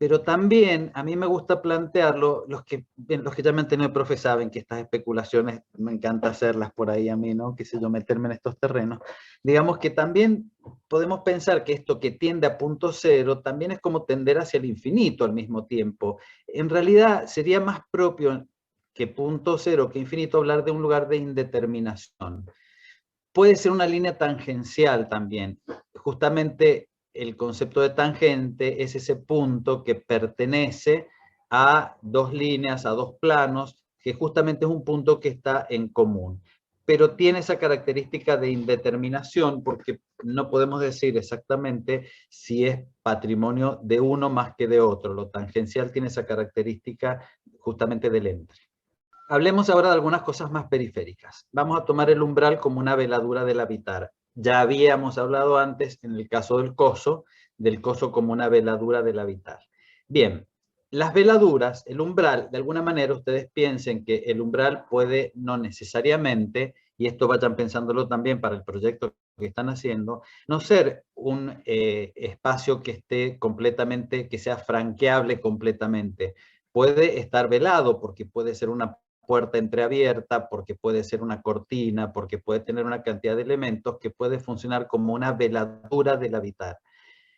Pero también a mí me gusta plantearlo, los que ya me han tenido profe saben que estas especulaciones me encanta hacerlas por ahí a mí, ¿no? Qué sé yo, meterme en estos terrenos. Digamos que también podemos pensar que esto que tiende a punto cero también es como tender hacia el infinito al mismo tiempo. En realidad sería más propio que punto cero, que infinito, hablar de un lugar de indeterminación. Puede ser una línea tangencial también. Justamente el concepto de tangente es ese punto que pertenece a dos líneas, a dos planos, que justamente es un punto que está en común. Pero tiene esa característica de indeterminación porque no podemos decir exactamente si es patrimonio de uno más que de otro. Lo tangencial tiene esa característica justamente del entre. Hablemos ahora de algunas cosas más periféricas. Vamos a tomar el umbral como una veladura del habitar. Ya habíamos hablado antes, en el caso del coso como una veladura del habitar. Bien, las veladuras, el umbral, de alguna manera ustedes piensen que el umbral puede no necesariamente, y esto vayan pensándolo también para el proyecto que están haciendo, no ser un espacio que esté completamente, que sea franqueable completamente. Puede estar velado porque puede ser una puerta entreabierta, porque puede ser una cortina, porque puede tener una cantidad de elementos que puede funcionar como una veladura del habitar.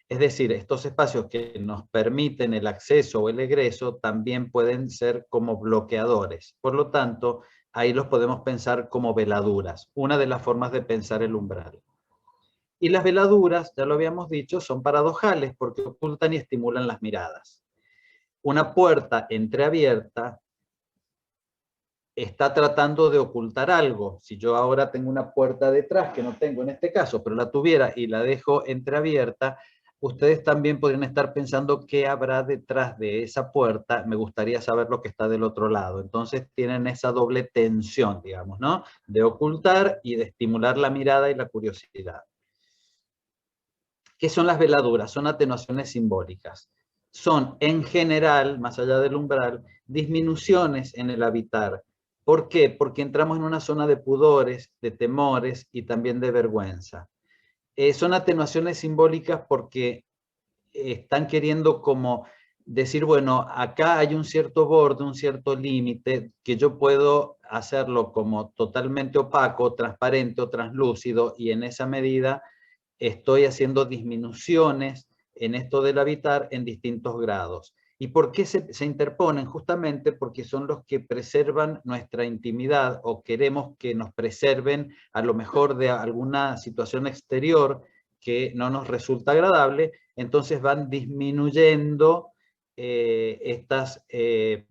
Es decir, estos espacios que nos permiten el acceso o el egreso también pueden ser como bloqueadores. Por lo tanto, ahí los podemos pensar como veladuras, una de las formas de pensar el umbral. Y las veladuras, ya lo habíamos dicho, son paradojales porque ocultan y estimulan las miradas. Una puerta entreabierta está tratando de ocultar algo. Si yo ahora tengo una puerta detrás, que no tengo en este caso, pero la tuviera y la dejo entreabierta, ustedes también podrían estar pensando qué habrá detrás de esa puerta. Me gustaría saber lo que está del otro lado. Entonces tienen esa doble tensión, digamos, ¿no? De ocultar y de estimular la mirada y la curiosidad. ¿Qué son las veladuras? Son atenuaciones simbólicas. Son, en general, más allá del umbral, disminuciones en el habitar. ¿Por qué? Porque entramos en una zona de pudores, de temores y también de vergüenza. Son atenuaciones simbólicas porque están queriendo como decir, bueno, acá hay un cierto borde, un cierto límite, que yo puedo hacerlo como totalmente opaco, transparente o translúcido, y en esa medida estoy haciendo disminuciones en esto del habitar en distintos grados. ¿Y por qué se interponen? Justamente porque son los que preservan nuestra intimidad o queremos que nos preserven a lo mejor de alguna situación exterior que no nos resulta agradable, entonces van disminuyendo estas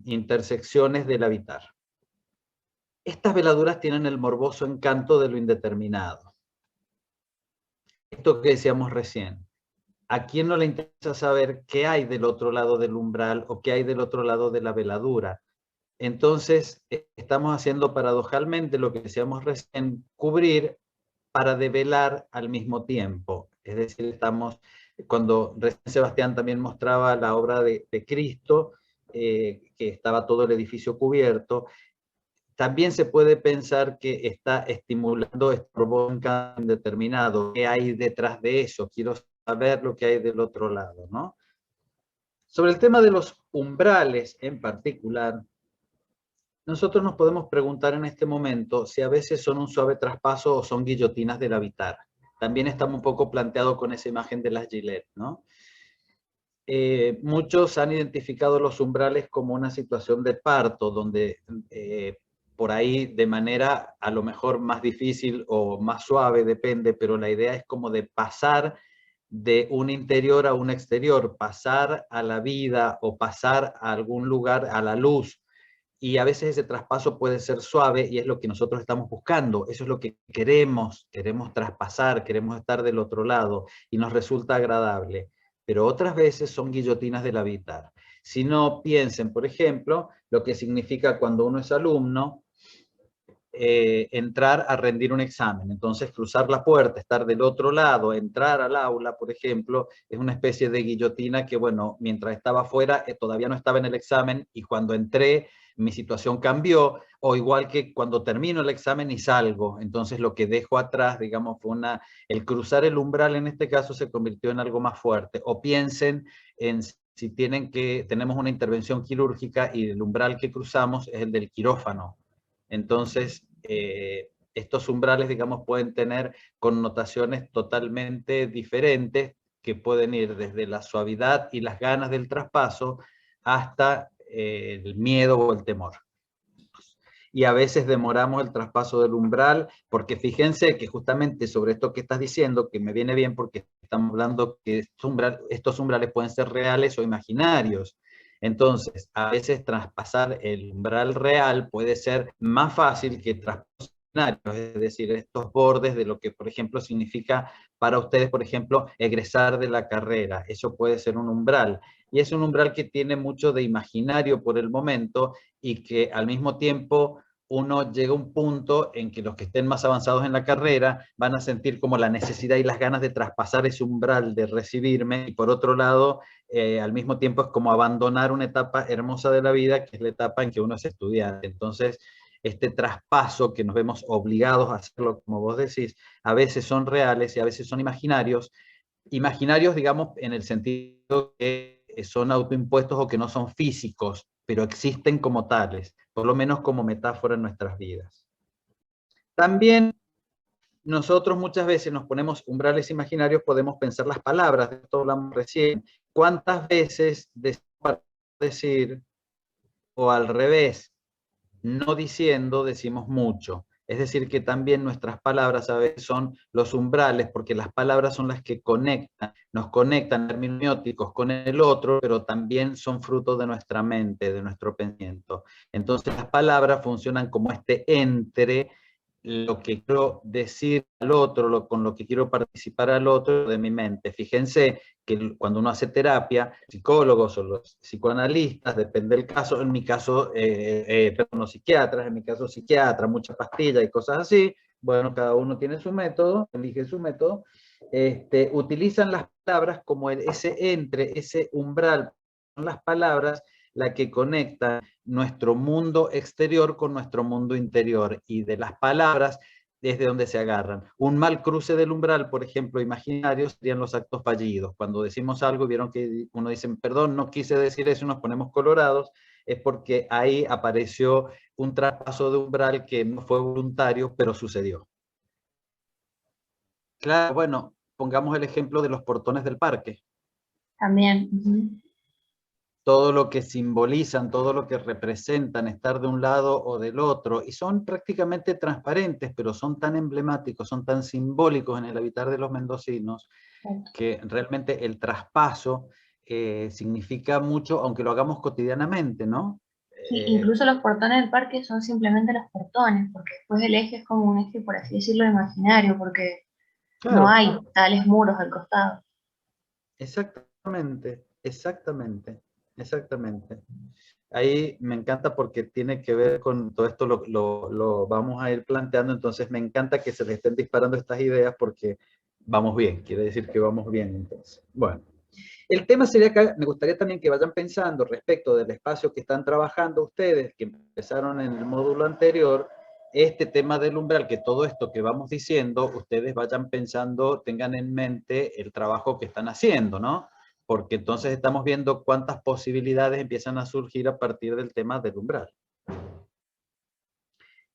intersecciones del habitar. Estas veladuras tienen el morboso encanto de lo indeterminado. Esto que decíamos recién. ¿A quién no le interesa saber qué hay del otro lado del umbral o qué hay del otro lado de la veladura? Entonces, estamos haciendo paradojalmente lo que decíamos recién, cubrir para develar al mismo tiempo. Es decir, estamos, cuando recién Sebastián también mostraba la obra de Cristo, que estaba todo el edificio cubierto, también se puede pensar que está estimulando este morbo indeterminado. ¿Qué hay detrás de eso? Quiero saber lo que hay del otro lado, ¿no? Sobre el tema de los umbrales en particular, nosotros nos podemos preguntar en este momento si a veces son un suave traspaso o son guillotinas del habitar. También estamos un poco planteados con esa imagen de las Gillette, ¿no? Muchos han identificado los umbrales como una situación de parto, donde por ahí de manera a lo mejor más difícil o más suave, depende, pero la idea es como de pasar de un interior a un exterior, pasar a la vida o pasar a algún lugar, a la luz. Y a veces ese traspaso puede ser suave y es lo que nosotros estamos buscando. Eso es lo que queremos traspasar, queremos estar del otro lado y nos resulta agradable. Pero otras veces son guillotinas del habitar. Si no, piensen, por ejemplo, lo que significa cuando uno es alumno, entrar a rendir un examen. Entonces, cruzar la puerta, estar del otro lado, entrar al aula, por ejemplo, es una especie de guillotina que, bueno, mientras estaba afuera, todavía no estaba en el examen y cuando entré, mi situación cambió, o igual que cuando termino el examen y salgo. Entonces, lo que dejo atrás, digamos, fue el cruzar el umbral en este caso se convirtió en algo más fuerte. O piensen en si tenemos una intervención quirúrgica y el umbral que cruzamos es el del quirófano. Entonces, estos umbrales, digamos, pueden tener connotaciones totalmente diferentes que pueden ir desde la suavidad y las ganas del traspaso hasta el miedo o el temor. Y a veces demoramos el traspaso del umbral, porque fíjense que justamente sobre esto que estás diciendo, que me viene bien porque estamos hablando que estos umbrales pueden ser reales o imaginarios. Entonces, a veces traspasar el umbral real puede ser más fácil que traspasar es decir, estos bordes de lo que, por ejemplo, significa para ustedes, por ejemplo, egresar de la carrera. Eso puede ser un umbral. Y es un umbral que tiene mucho de imaginario por el momento y que al mismo tiempo uno llega a un punto en que los que estén más avanzados en la carrera van a sentir como la necesidad y las ganas de traspasar ese umbral, de recibirme, y por otro lado, al mismo tiempo es como abandonar una etapa hermosa de la vida, que es la etapa en que uno es estudiante. Entonces, este traspaso que nos vemos obligados a hacerlo, como vos decís, a veces son reales y a veces son imaginarios. Imaginarios, digamos, en el sentido que son autoimpuestos o que no son físicos, pero existen como tales, por lo menos como metáfora en nuestras vidas. También nosotros muchas veces nos ponemos umbrales imaginarios, podemos pensar las palabras, de esto hablamos recién. ¿Cuántas veces decir o al revés? No diciendo decimos mucho. Es decir, que también nuestras palabras a veces son los umbrales, porque las palabras son las que conectan, nos conectan hermenéuticos con el otro, pero también son fruto de nuestra mente, de nuestro pensamiento. Entonces las palabras funcionan como este entre lo que quiero decir al otro, con lo que quiero participar al otro de mi mente. Fíjense que cuando uno hace terapia, psicólogos o los psicoanalistas, depende del caso, en mi caso, los psiquiatras, en mi caso psiquiatra, mucha pastilla y cosas así, bueno, cada uno tiene su método, elige su método, utilizan las palabras como ese entre, ese umbral, son las palabras la que conecta nuestro mundo exterior con nuestro mundo interior, y de las palabras desde donde se agarran. Un mal cruce del umbral, por ejemplo, imaginario, serían los actos fallidos. Cuando decimos algo, vieron que uno dice, perdón, no quise decir eso, nos ponemos colorados, es porque ahí apareció un traspaso de umbral que no fue voluntario, pero sucedió. Claro, bueno, pongamos el ejemplo de los portones del parque. También. Todo lo que simbolizan, todo lo que representan estar de un lado o del otro, y son prácticamente transparentes, pero son tan emblemáticos, son tan simbólicos en el habitar de los mendocinos, que realmente el traspaso significa mucho, aunque lo hagamos cotidianamente, ¿no? Sí, incluso los portones del parque son simplemente los portones, porque después el eje es como un eje, por así decirlo, imaginario, porque claro, no hay tales muros al costado. Exactamente, exactamente, exactamente. Ahí me encanta porque tiene que ver con todo esto, lo vamos a ir planteando, entonces me encanta que se les estén disparando estas ideas porque vamos bien, quiere decir que vamos bien entonces. Bueno, el tema sería que me gustaría también que vayan pensando respecto del espacio que están trabajando ustedes, que empezaron en el módulo anterior, este tema del umbral, que todo esto que vamos diciendo, ustedes vayan pensando, tengan en mente el trabajo que están haciendo, ¿no? Porque entonces estamos viendo cuántas posibilidades empiezan a surgir a partir del tema del umbral.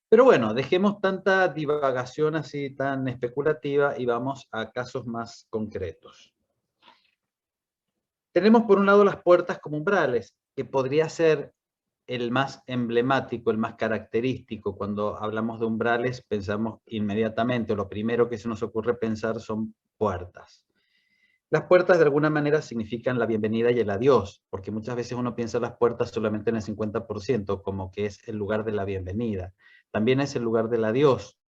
Pero bueno, dejemos tanta divagación así tan especulativa y vamos a casos más concretos. Tenemos por un lado las puertas como umbrales, que podría ser el más emblemático, el más característico. Cuando hablamos de umbrales pensamos inmediatamente, o lo primero que se nos ocurre pensar son puertas. Las puertas de alguna manera significan la bienvenida y el adiós, porque muchas veces uno piensa las puertas solamente en el 50%, como que es el lugar de la bienvenida. También es el lugar del adiós.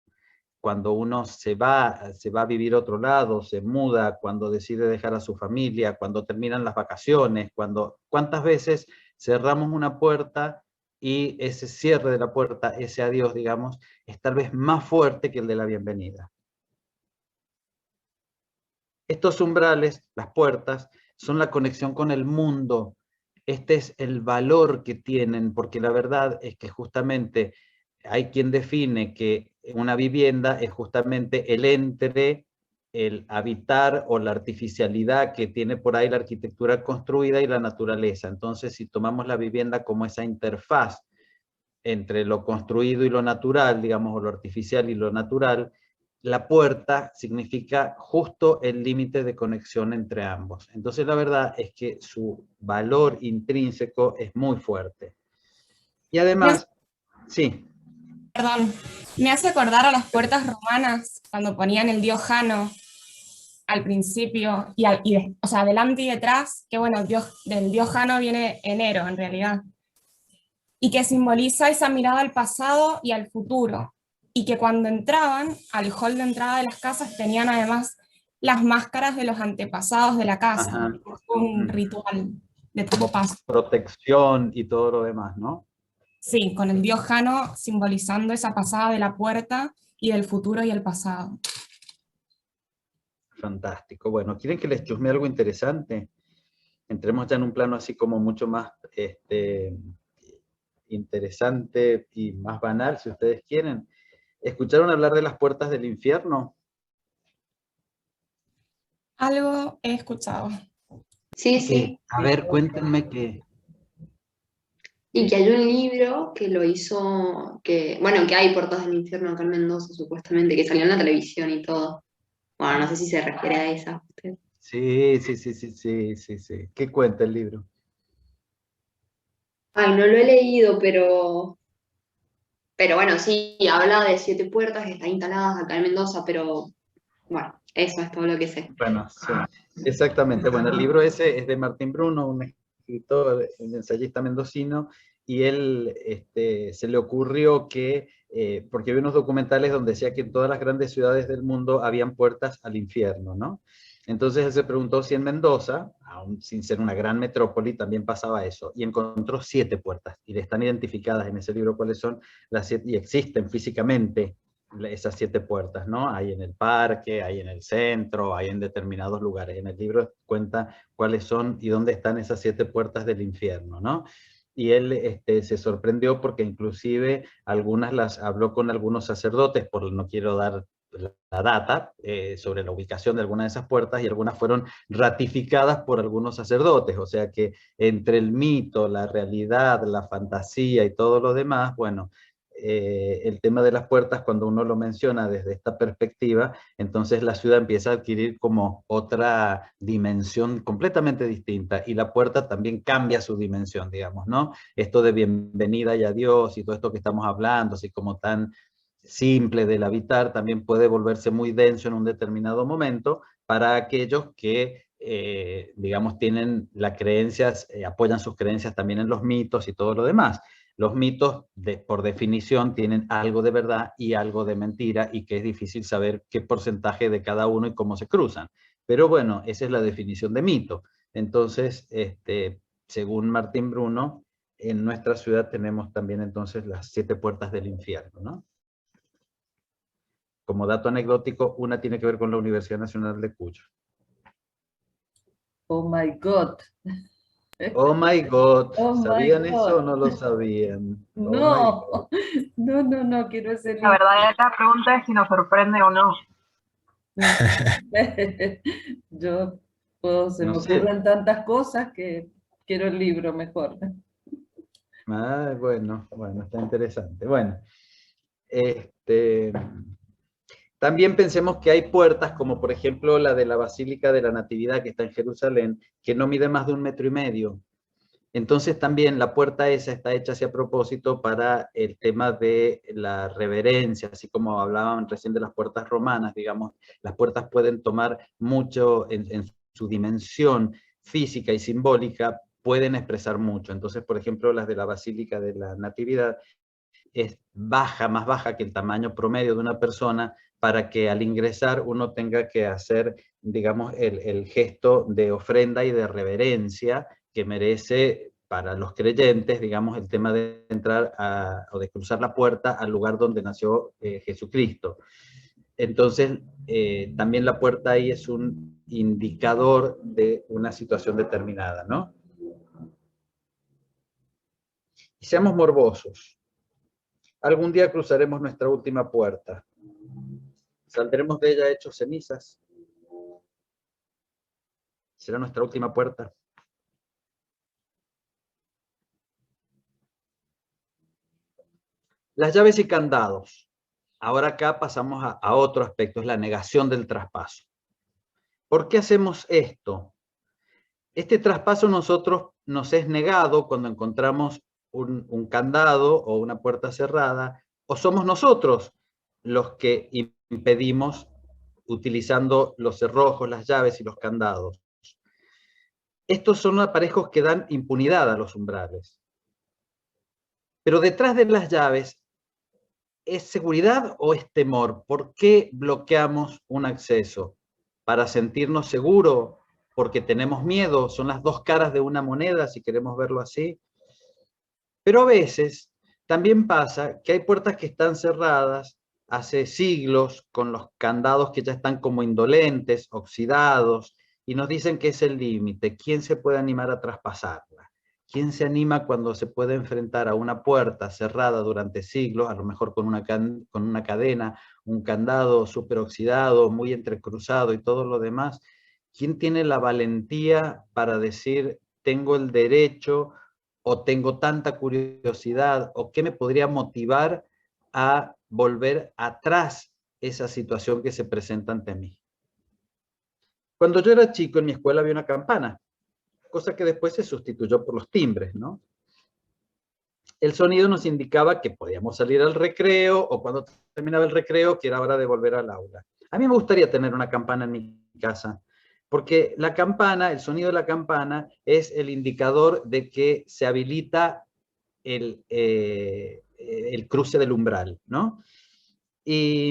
Cuando uno se va a vivir a otro lado, se muda, cuando decide dejar a su familia, cuando terminan las vacaciones, ¿cuántas veces cerramos una puerta y ese cierre de la puerta, ese adiós, digamos, es tal vez más fuerte que el de la bienvenida? Estos umbrales, las puertas, son la conexión con el mundo. Este es el valor que tienen, porque la verdad es que justamente hay quien define que una vivienda es justamente el entre el habitar o la artificialidad que tiene por ahí la arquitectura construida y la naturaleza. Entonces, si tomamos la vivienda como esa interfaz entre lo construido y lo natural, digamos, o lo artificial y lo natural, la puerta significa justo el límite de conexión entre ambos. Entonces, la verdad es que su valor intrínseco es muy fuerte. Y además, sí. Perdón, me hace acordar a las puertas romanas cuando ponían el dios Jano al principio, o sea, delante y detrás, que bueno, del dios Jano viene enero en realidad, y que simboliza esa mirada al pasado y al futuro, y que cuando entraban al hall de entrada de las casas tenían además las máscaras de los antepasados de la casa, un ritual de traspaso. Protección y todo lo demás, ¿no? Sí, con el dios Jano simbolizando esa pasada de la puerta y del futuro y el pasado. Fantástico. Bueno, ¿quieren que les chusme algo interesante? Entremos ya en un plano así como mucho más interesante y más banal, si ustedes quieren. ¿Escucharon hablar de las puertas del infierno? Algo he escuchado. Sí, sí. A ver, cuéntenme qué. Y que hay un libro que lo hizo, bueno, que hay Puertas del Infierno acá en Mendoza, supuestamente, que salió en la televisión y todo. Bueno, no sé si se refiere a esa. Sí. ¿Qué cuenta el libro? Ay, no lo he leído, pero bueno, sí, habla de 7 puertas que están instaladas acá en Mendoza, pero bueno, eso es todo lo que sé. Bueno, sí, exactamente. Bueno, el libro ese es de Martín Bruno, un escritor, un ensayista mendocino, y él se le ocurrió que, porque había unos documentales donde decía que en todas las grandes ciudades del mundo habían puertas al infierno, ¿no? Entonces él se preguntó si en Mendoza, aún sin ser una gran metrópoli, también pasaba eso, y encontró 7 puertas, y están identificadas en ese libro cuáles son las 7, y existen físicamente esas 7 puertas, ¿no? Hay en el parque, hay en el centro, hay en determinados lugares. En el libro cuenta cuáles son y dónde están esas 7 puertas del infierno, ¿no? Y él se sorprendió porque inclusive algunas las habló con algunos sacerdotes, no quiero dar la data sobre la ubicación de algunas de esas puertas, y algunas fueron ratificadas por algunos sacerdotes, o sea que entre el mito, la realidad, la fantasía y todo lo demás, bueno, el tema de las puertas, cuando uno lo menciona desde esta perspectiva, entonces la ciudad empieza a adquirir como otra dimensión completamente distinta, y la puerta también cambia su dimensión, digamos, ¿no? Esto de bienvenida y adiós y todo esto que estamos hablando, así como tan simple del habitar, también puede volverse muy denso en un determinado momento para aquellos que digamos, tienen las creencias, apoyan sus creencias también en los mitos y todo lo demás. Los mitos, por definición, tienen algo de verdad y algo de mentira, y que es difícil saber qué porcentaje de cada uno y cómo se cruzan. Pero bueno, esa es la definición de mito. Entonces, según Martín Bruno, en nuestra ciudad tenemos también entonces las 7 puertas del infierno, ¿no? Como dato anecdótico, una tiene que ver con la Universidad Nacional de Cuyo. Oh my God. Oh my God. Oh ¿Sabían my eso o God. no lo sabían? No, no quiero ese libro. La verdad, la pregunta es si nos sorprende o no. Se me No sé. ocurren tantas cosas que quiero el libro mejor. Ah, bueno, está interesante. Bueno, también pensemos que hay puertas, como por ejemplo la de la Basílica de la Natividad, que está en Jerusalén, que no mide más de 1,5 metros. Entonces también la puerta esa está hecha así a propósito para el tema de la reverencia, así como hablaban recién de las puertas romanas, digamos, las puertas pueden tomar mucho en su dimensión física y simbólica, pueden expresar mucho. Entonces, por ejemplo, las de la Basílica de la Natividad es baja, más baja que el tamaño promedio de una persona, para que al ingresar uno tenga que hacer, digamos, el gesto de ofrenda y de reverencia que merece para los creyentes, digamos, el tema de entrar o de cruzar la puerta al lugar donde nació Jesucristo. Entonces, también la puerta ahí es un indicador de una situación determinada, ¿no? Y seamos morbosos. Algún día cruzaremos nuestra última puerta. ¿Saldremos de ella hechos cenizas? será nuestra última puerta. Las llaves y candados. Ahora acá pasamos a otro aspecto, es la negación del traspaso. ¿Por qué hacemos esto? Este traspaso nos es negado cuando encontramos un candado o una puerta cerrada, o somos nosotros los que impedimos utilizando los cerrojos, las llaves y los candados. Estos son aparejos que dan impunidad a los umbrales. Pero detrás de las llaves, ¿es seguridad o es temor? ¿Por qué bloqueamos un acceso? ¿Para sentirnos seguros? ¿Porque tenemos miedo? Son las dos caras de una moneda, si queremos verlo así. Pero a veces también pasa que hay puertas que están cerradas hace siglos, con los candados que ya están como indolentes, oxidados, y nos dicen que es el límite. ¿Quién se puede animar a traspasarla? ¿Quién se anima cuando se puede enfrentar a una puerta cerrada durante siglos, a lo mejor con una cadena, un candado súper oxidado, muy entrecruzado y todo lo demás? ¿Quién tiene la valentía para decir, tengo el derecho o tengo tanta curiosidad o qué me podría motivar a volver atrás esa situación que se presenta ante mí? Cuando yo era chico en mi escuela había una campana, cosa que después se sustituyó por los timbres, ¿no? El sonido nos indicaba que podíamos salir al recreo o cuando terminaba el recreo que era hora de volver al aula. A mí me gustaría tener una campana en mi casa, porque la campana, el sonido de la campana es el indicador de que se habilita el cruce del umbral, ¿no? Y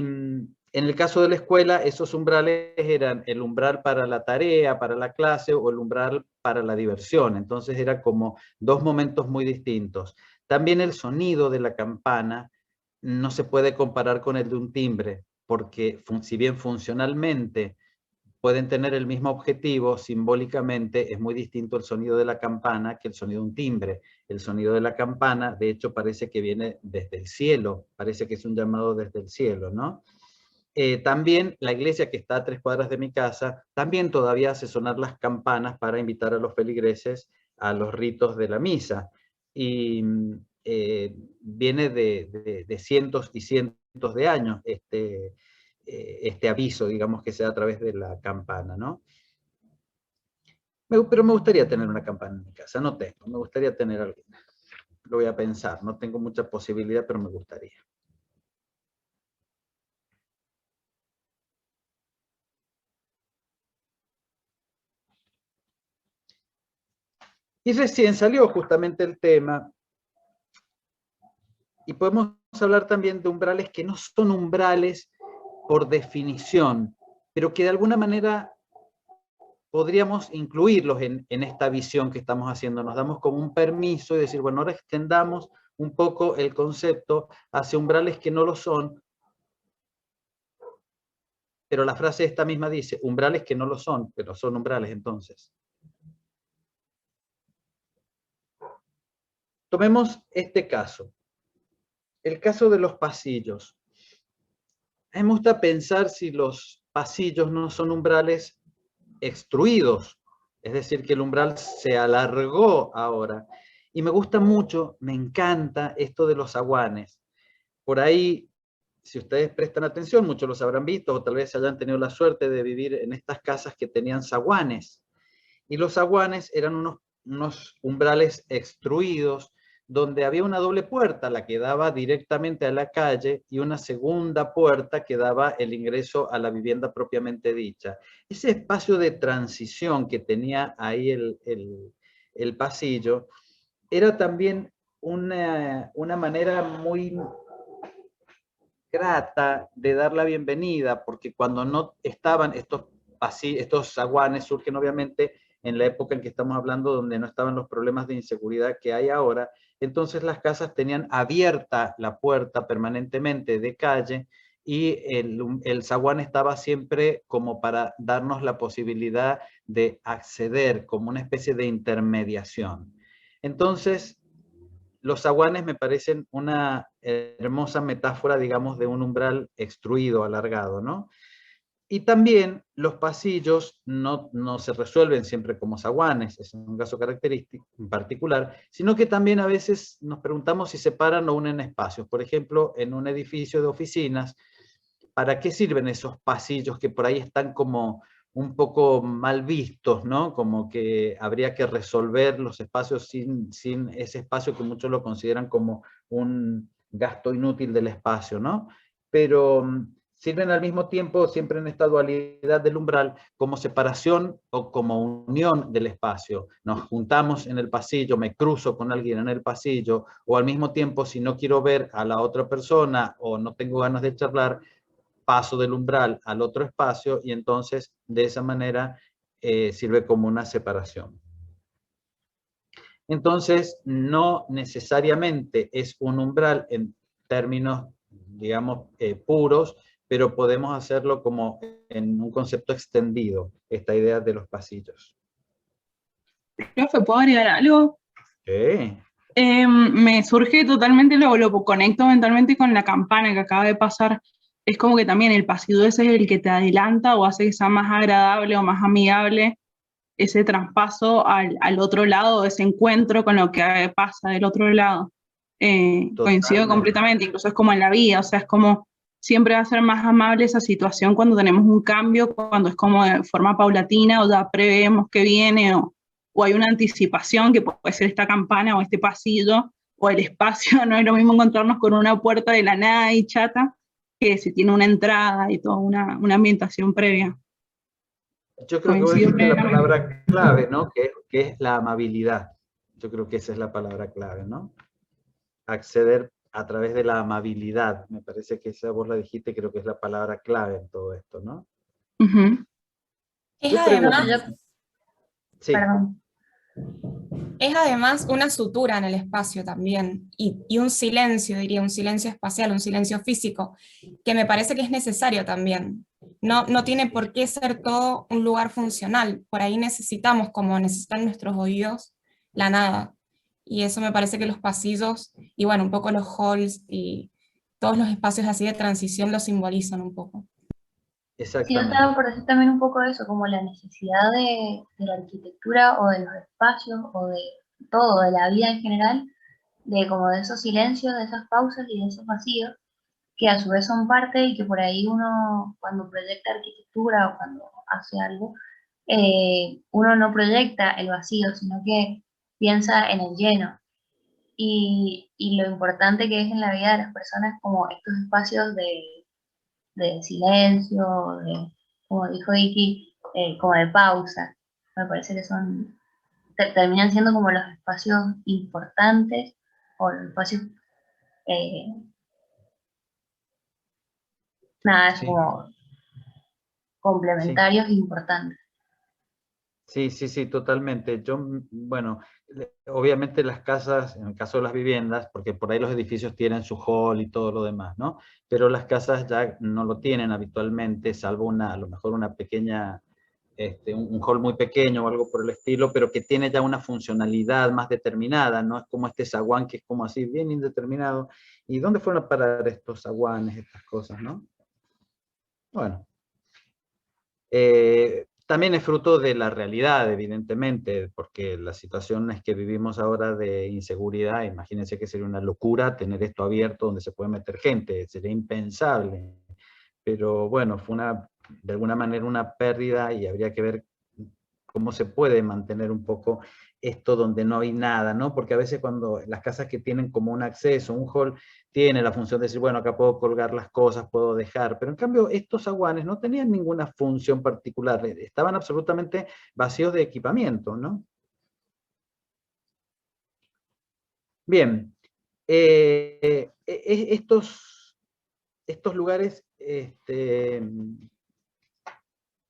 en el caso de la escuela, esos umbrales eran el umbral para la tarea, para la clase, o el umbral para la diversión. Entonces era como dos momentos muy distintos. También el sonido de la campana no se puede comparar con el de un timbre, porque si bien funcionalmente pueden tener el mismo objetivo, simbólicamente es muy distinto el sonido de la campana que el sonido de un timbre. El sonido de la campana, de hecho, parece que viene desde el cielo, parece que es un llamado desde el cielo, ¿no? También la iglesia que está a 3 cuadras de mi casa, también todavía hace sonar las campanas para invitar a los feligreses a los ritos de la misa. Y viene de cientos y cientos de años este aviso, digamos, que se da a través de la campana, ¿no? Pero me gustaría tener una campana en mi casa, no tengo, me gustaría tener alguna. Lo voy a pensar, no tengo mucha posibilidad, pero me gustaría. Y recién salió justamente el tema, y podemos hablar también de umbrales que no son umbrales por definición, pero que de alguna manera podríamos incluirlos en esta visión que estamos haciendo. Nos damos como un permiso y decir, bueno, ahora extendamos un poco el concepto hacia umbrales que no lo son, pero la frase esta misma dice, umbrales que no lo son, pero son umbrales entonces. Tomemos este caso, el caso de los pasillos. A mí me gusta pensar si los pasillos no son umbrales extruidos, es decir, que el umbral se alargó ahora. Y me gusta mucho, me encanta esto de los zaguanes. Por ahí, si ustedes prestan atención, muchos los habrán visto, o tal vez hayan tenido la suerte de vivir en estas casas que tenían zaguanes. Y los zaguanes eran unos umbrales extruidos, donde había una doble puerta, la que daba directamente a la calle, y una segunda puerta que daba el ingreso a la vivienda propiamente dicha. Ese espacio de transición que tenía ahí el pasillo, era también una manera muy grata de dar la bienvenida, porque cuando no estaban estos zaguanes, surgen obviamente en la época en que estamos hablando, donde no estaban los problemas de inseguridad que hay ahora. Entonces las casas tenían abierta la puerta permanentemente de calle, y el zaguán estaba siempre como para darnos la posibilidad de acceder, como una especie de intermediación. Entonces, los zaguanes me parecen una hermosa metáfora, digamos, de un umbral extruido, alargado, ¿no? Y también los pasillos no se resuelven siempre como zaguanes, es un caso característico en particular, sino que también a veces nos preguntamos si separan o unen espacios. Por ejemplo, en un edificio de oficinas, ¿para qué sirven esos pasillos que por ahí están como un poco mal vistos, ¿no? Como que habría que resolver los espacios sin ese espacio que muchos lo consideran como un gasto inútil del espacio, ¿no? Pero sirven al mismo tiempo, siempre en esta dualidad del umbral, como separación o como unión del espacio. Nos juntamos en el pasillo, me cruzo con alguien en el pasillo, o al mismo tiempo, si no quiero ver a la otra persona o no tengo ganas de charlar, paso del umbral al otro espacio y entonces de esa manera sirve como una separación. Entonces, no necesariamente es un umbral en términos, digamos, puros, pero podemos hacerlo como en un concepto extendido, esta idea de los pasillos. Profe, ¿puedo agregar algo? Sí. Me surge totalmente, lo conecto mentalmente con la campana que acaba de pasar. Es como que también el pasillo ese es el que te adelanta o hace que sea más agradable o más amigable ese traspaso al otro lado, ese encuentro con lo que pasa del otro lado. Coincido completamente, incluso es como en la vida, o sea, es como siempre va a ser más amable esa situación cuando tenemos un cambio, cuando es como de forma paulatina o ya prevemos que viene o hay una anticipación que puede ser esta campana o este pasillo o el espacio. No es lo mismo encontrarnos con una puerta de la nada y chata que si tiene una entrada y toda una ambientación previa. Yo creo que dijiste la palabra clave, ¿no? Que es la amabilidad. Yo creo que esa es la palabra clave, ¿no? Acceder a través de la amabilidad. Me parece que esa vos la dijiste, creo que es la palabra clave en todo esto, ¿no? Es además, sí. Perdón. Es además una sutura en el espacio también, y un silencio, diría, un silencio espacial, un silencio físico, que me parece que es necesario también. No tiene por qué ser todo un lugar funcional, por ahí necesitamos, como necesitan nuestros oídos, la nada. Y eso me parece que los pasillos, y bueno, un poco los halls y todos los espacios así de transición lo simbolizan un poco. Sí, yo estaba por decir también un poco de eso, como la necesidad de la arquitectura o de los espacios o de todo, de la vida en general, de como de esos silencios, de esas pausas y de esos vacíos, que a su vez son parte y que por ahí uno cuando proyecta arquitectura o cuando hace algo, uno no proyecta el vacío, sino que piensa en el lleno. Y lo importante que es en la vida de las personas como estos espacios de silencio, como dijo Iki, como de pausa. Me parece que terminan siendo como los espacios importantes o los espacios, es como complementarios e importantes. Sí, totalmente. Yo, bueno, obviamente las casas, en el caso de las viviendas, porque por ahí los edificios tienen su hall y todo lo demás, ¿no? Pero las casas ya no lo tienen habitualmente, salvo a lo mejor una pequeña, un hall muy pequeño o algo por el estilo, pero que tiene ya una funcionalidad más determinada, ¿no? Es como este zaguán que es como así, bien indeterminado. ¿Y dónde fueron a parar estos zaguanes, estas cosas, no? Bueno. También es fruto de la realidad, evidentemente, porque las situaciones que vivimos ahora de inseguridad, imagínense que sería una locura tener esto abierto donde se puede meter gente, sería impensable. Pero bueno, fue de alguna manera una pérdida y habría que ver cómo se puede mantener un poco esto donde no hay nada, ¿no? Porque a veces cuando las casas que tienen como un acceso, un hall, tiene la función de decir, bueno, acá puedo colgar las cosas, puedo dejar, pero en cambio estos zaguanes no tenían ninguna función particular, estaban absolutamente vacíos de equipamiento, ¿no? Bien, estos lugares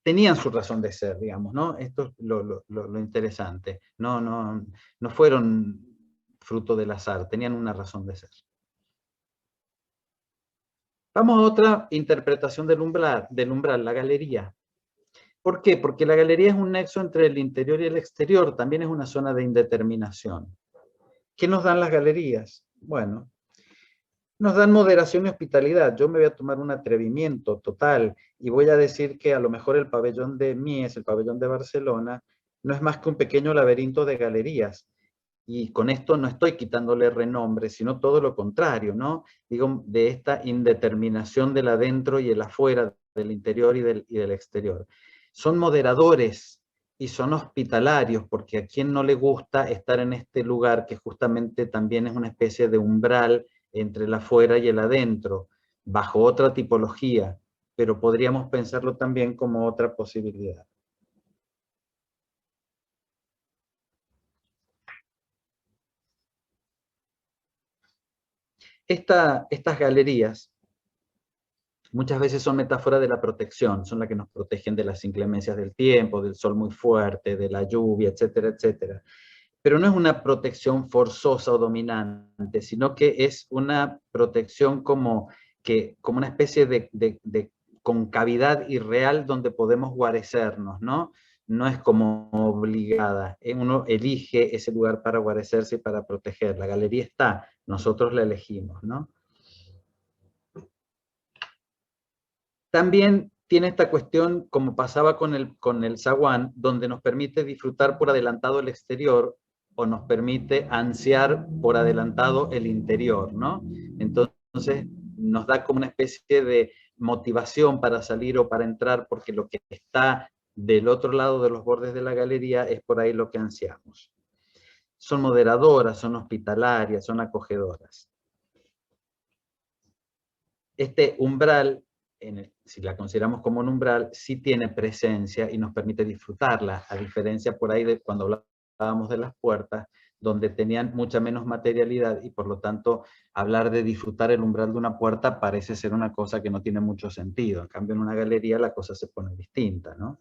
tenían su razón de ser, digamos, ¿no? Esto es lo interesante. No fueron fruto del azar, tenían una razón de ser. Vamos a otra interpretación del umbral, la galería. ¿Por qué? Porque la galería es un nexo entre el interior y el exterior, también es una zona de indeterminación. ¿Qué nos dan las galerías? Bueno, Nos dan moderación y hospitalidad. Yo me voy a tomar un atrevimiento total y voy a decir que a lo mejor el pabellón de Mies, el pabellón de Barcelona, no es más que un pequeño laberinto de galerías. Y con esto no estoy quitándole renombre, sino todo lo contrario, ¿no? Digo, de esta indeterminación del adentro y el afuera, del interior y del exterior. Son moderadores y son hospitalarios, porque a quien no le gusta estar en este lugar, que justamente también es una especie de umbral entre el afuera y el adentro, bajo otra tipología, pero podríamos pensarlo también como otra posibilidad. Estas galerías muchas veces son metáforas de la protección, son las que nos protegen de las inclemencias del tiempo, del sol muy fuerte, de la lluvia, etcétera, etcétera. Pero no es una protección forzosa o dominante, sino que es una protección como una especie de concavidad irreal donde podemos guarecernos, ¿no? No es como obligada. Uno elige ese lugar para guarecerse y para proteger. La galería está, nosotros la elegimos, ¿no? También tiene esta cuestión, como pasaba con el zaguán, donde nos permite disfrutar por adelantado el exterior o nos permite ansiar por adelantado el interior, ¿no? Entonces nos da como una especie de motivación para salir o para entrar, porque lo que está del otro lado de los bordes de la galería es por ahí lo que ansiamos. Son moderadoras, son hospitalarias, son acogedoras. Este umbral, si la consideramos como un umbral, sí tiene presencia y nos permite disfrutarla, a diferencia por ahí de cuando hablábamos de las puertas, donde tenían mucha menos materialidad y por lo tanto hablar de disfrutar el umbral de una puerta parece ser una cosa que no tiene mucho sentido. En cambio en una galería la cosa se pone distinta, ¿no?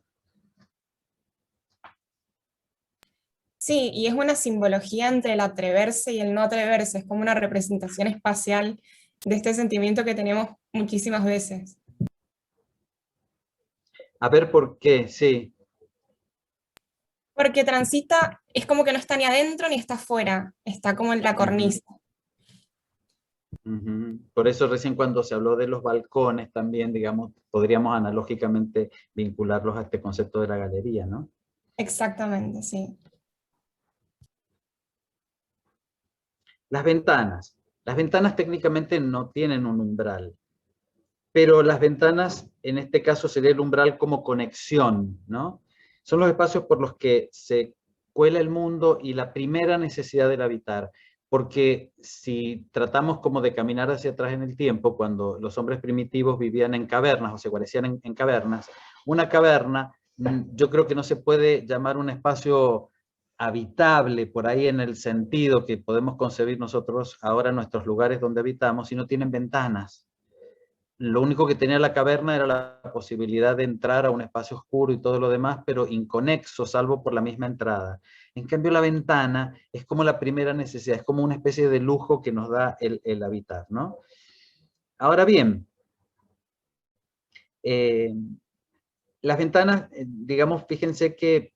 Sí, y es una simbología entre el atreverse y el no atreverse, es como una representación espacial de este sentimiento que tenemos muchísimas veces. A ver por qué, sí. Porque transita, es como que no está ni adentro ni está afuera, está como en la cornisa. Por eso recién cuando se habló de los balcones también, digamos, podríamos analógicamente vincularlos a este concepto de la galería, ¿no? Exactamente, sí. Las ventanas. Las ventanas técnicamente no tienen un umbral, pero las ventanas, en este caso sería el umbral como conexión, ¿no? Son los espacios por los que se cuela el mundo y la primera necesidad del habitar. Porque si tratamos como de caminar hacia atrás en el tiempo, cuando los hombres primitivos vivían en cavernas o se guarecían en cavernas, una caverna yo creo que no se puede llamar un espacio habitable por ahí en el sentido que podemos concebir nosotros ahora en nuestros lugares donde habitamos, si no tienen ventanas. Lo único que tenía la caverna era la posibilidad de entrar a un espacio oscuro y todo lo demás, pero inconexo, salvo por la misma entrada. En cambio, la ventana es como la primera necesidad, es como una especie de lujo que nos da el habitar, ¿no? Ahora bien, las ventanas, digamos, fíjense que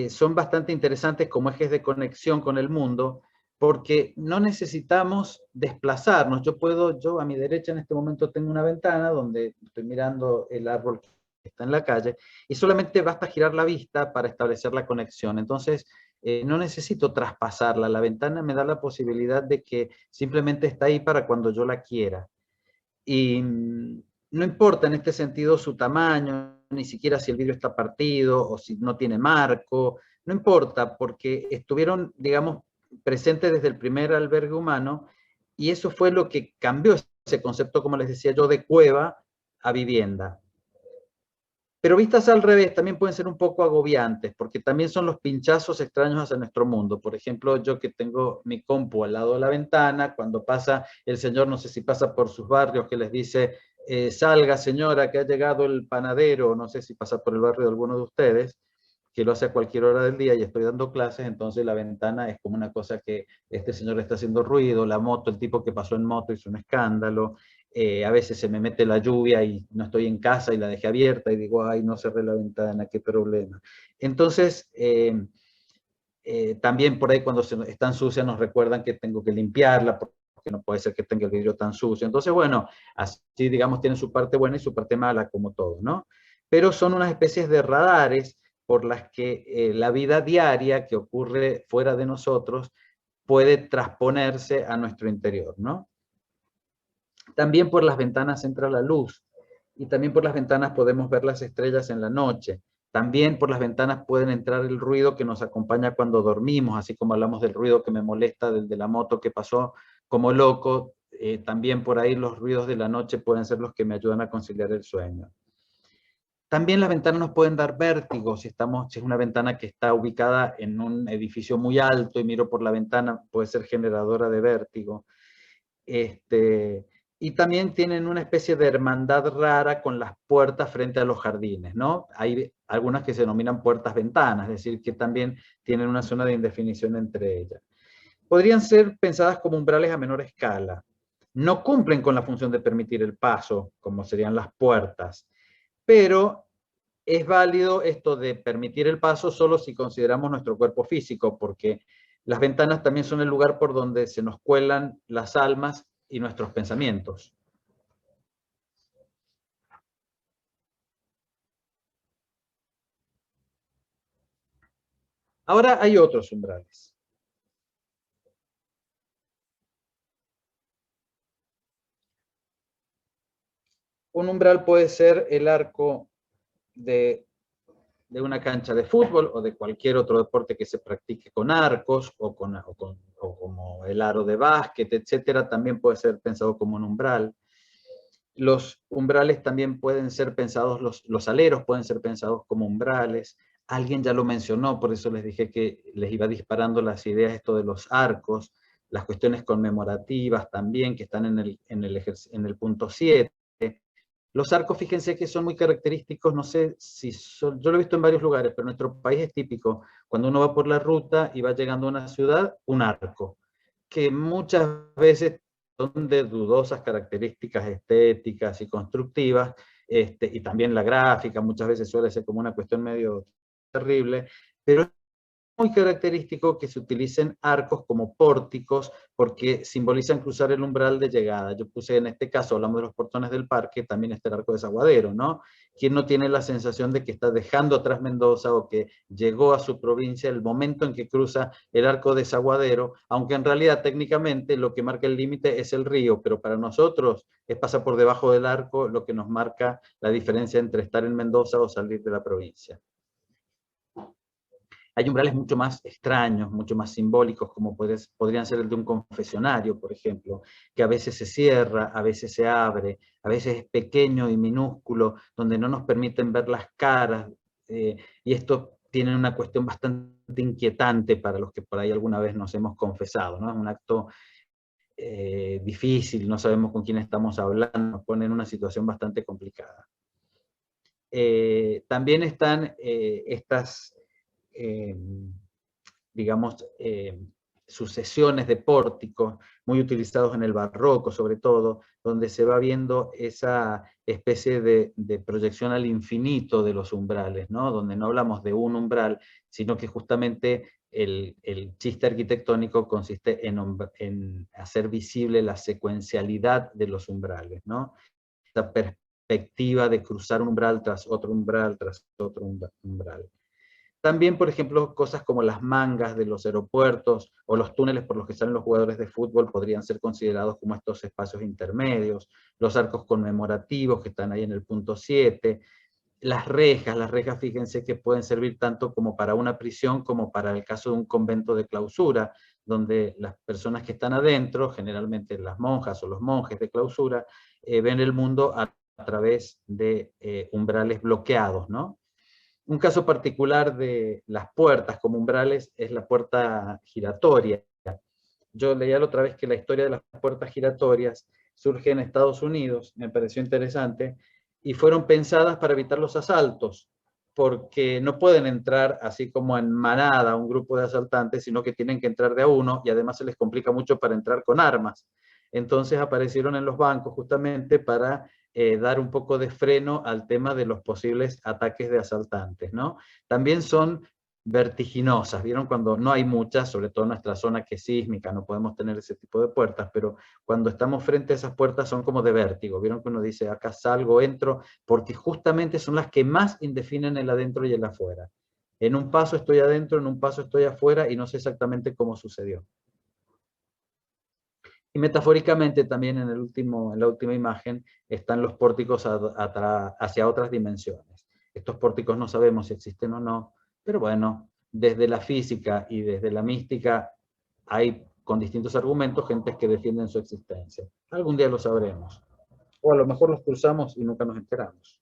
son bastante interesantes como ejes de conexión con el mundo, porque no necesitamos desplazarnos. Yo a mi derecha en este momento tengo una ventana donde estoy mirando el árbol que está en la calle, y solamente basta girar la vista para establecer la conexión. Entonces, no necesito traspasarla. La ventana me da la posibilidad de que simplemente está ahí para cuando yo la quiera. Y no importa en este sentido su tamaño, ni siquiera si el vidrio está partido o si no tiene marco, no importa, porque estuvieron, digamos, presentes desde el primer albergue humano, y eso fue lo que cambió ese concepto, como les decía yo, de cueva a vivienda. Pero vistas al revés también pueden ser un poco agobiantes, porque también son los pinchazos extraños hacia nuestro mundo. Por ejemplo, yo que tengo mi compu al lado de la ventana, cuando pasa el señor, no sé si pasa por sus barrios, que les dice, salga señora, que ha llegado el panadero, no sé si pasa por el barrio de alguno de ustedes, que lo hace a cualquier hora del día y estoy dando clases, entonces la ventana es como una cosa que este señor está haciendo ruido, la moto, el tipo que pasó en moto hizo un escándalo, a veces se me mete la lluvia y no estoy en casa y la dejé abierta y digo, ay, no cerré la ventana, qué problema. Entonces, también por ahí cuando están sucias nos recuerdan que tengo que limpiarla, que no puede ser que tenga el vidrio tan sucio. Entonces, bueno, así, digamos, tiene su parte buena y su parte mala, como todo, ¿no? Pero son unas especies de radares por las que la vida diaria que ocurre fuera de nosotros puede transponerse a nuestro interior, ¿no? También por las ventanas entra la luz, y también por las ventanas podemos ver las estrellas en la noche. También por las ventanas pueden entrar el ruido que nos acompaña cuando dormimos, así como hablamos del ruido que me molesta del de la moto que pasó como loco, también por ahí los ruidos de la noche pueden ser los que me ayudan a conciliar el sueño. También las ventanas nos pueden dar vértigo, si es una ventana que está ubicada en un edificio muy alto y miro por la ventana, puede ser generadora de vértigo. Y también tienen una especie de hermandad rara con las puertas frente a los jardines, ¿no? Hay algunas que se denominan puertas-ventanas, es decir, que también tienen una zona de indefinición entre ellas. Podrían ser pensadas como umbrales a menor escala. No cumplen con la función de permitir el paso, como serían las puertas, pero es válido esto de permitir el paso solo si consideramos nuestro cuerpo físico, porque las ventanas también son el lugar por donde se nos cuelan las almas y nuestros pensamientos. Ahora hay otros umbrales. Un umbral puede ser el arco de una cancha de fútbol o de cualquier otro deporte que se practique con arcos o como el aro de básquet, etcétera, también puede ser pensado como un umbral. Los umbrales también pueden ser pensados, los aleros pueden ser pensados como umbrales. Alguien ya lo mencionó, por eso les dije que les iba disparando las ideas esto de los arcos, las cuestiones conmemorativas también, que están en el punto 7. Los arcos, fíjense que son muy característicos, no sé si son, yo lo he visto en varios lugares, pero en nuestro país es típico, cuando uno va por la ruta y va llegando a una ciudad, un arco, que muchas veces son de dudosas características estéticas y constructivas, y también la gráfica muchas veces suele ser como una cuestión medio terrible, pero es muy característico que se utilicen arcos como pórticos porque simbolizan cruzar el umbral de llegada. Yo puse en este caso, hablamos de los portones del parque, también está el arco desaguadero, ¿no? ¿Quién no tiene la sensación de que está dejando atrás Mendoza o que llegó a su provincia el momento en que cruza el arco desaguadero, aunque en realidad técnicamente lo que marca el límite es el río, pero para nosotros pasa por debajo del arco lo que nos marca la diferencia entre estar en Mendoza o salir de la provincia. Hay umbrales mucho más extraños, mucho más simbólicos, como podrían ser el de un confesionario, por ejemplo, que a veces se cierra, a veces se abre, a veces es pequeño y minúsculo, donde no nos permiten ver las caras, y esto tiene una cuestión bastante inquietante para los que por ahí alguna vez nos hemos confesado, ¿no? Es un acto difícil, no sabemos con quién estamos hablando, nos pone en una situación bastante complicada. También están estas digamos, sucesiones de pórticos, muy utilizados en el barroco sobre todo, donde se va viendo esa especie de proyección al infinito de los umbrales, ¿no? Donde no hablamos de un umbral, sino que justamente el chiste arquitectónico consiste en hacer visible la secuencialidad de los umbrales, ¿no? Esa perspectiva de cruzar un umbral tras otro umbral, tras otro umbral. También, por ejemplo, cosas como las mangas de los aeropuertos o los túneles por los que salen los jugadores de fútbol podrían ser considerados como estos espacios intermedios, los arcos conmemorativos que están ahí en el punto 7, las rejas, fíjense que pueden servir tanto como para una prisión como para el caso de un convento de clausura, donde las personas que están adentro, generalmente las monjas o los monjes de clausura, ven el mundo a través de umbrales bloqueados, ¿no? Un caso particular de las puertas como umbrales es la puerta giratoria. Yo leía la otra vez que la historia de las puertas giratorias surge en Estados Unidos, me pareció interesante, y fueron pensadas para evitar los asaltos, porque no pueden entrar así como en manada un grupo de asaltantes, sino que tienen que entrar de a uno, y además se les complica mucho para entrar con armas. Entonces aparecieron en los bancos justamente para dar un poco de freno al tema de los posibles ataques de asaltantes, ¿no? También son vertiginosas. ¿Vieron cuando no hay muchas, sobre todo en nuestra zona que es sísmica, no podemos tener ese tipo de puertas, pero cuando estamos frente a esas puertas son como de vértigo? ¿Vieron que uno dice, acá salgo, entro? Porque justamente son las que más indefinen el adentro y el afuera. En un paso estoy adentro, en un paso estoy afuera y no sé exactamente cómo sucedió. Y metafóricamente también en la última imagen están los pórticos hacia otras dimensiones. Estos pórticos no sabemos si existen o no, pero bueno, desde la física y desde la mística hay con distintos argumentos gentes que defienden su existencia. Algún día lo sabremos. O a lo mejor los cruzamos y nunca nos enteramos.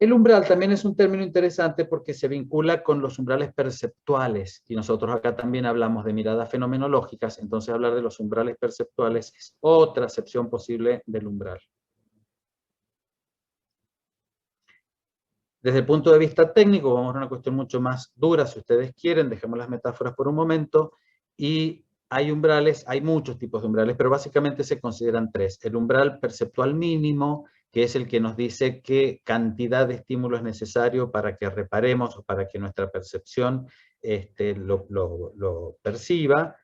El umbral también es un término interesante porque se vincula con los umbrales perceptuales, y nosotros acá también hablamos de miradas fenomenológicas, entonces hablar de los umbrales perceptuales es otra acepción posible del umbral. Desde el punto de vista técnico, vamos a una cuestión mucho más dura, si ustedes quieren, dejemos las metáforas por un momento, y hay umbrales, hay muchos tipos de umbrales, pero básicamente se consideran tres. El umbral perceptual mínimo, que es el que nos dice qué cantidad de estímulo es necesario para que reparemos o para que nuestra percepción lo perciba.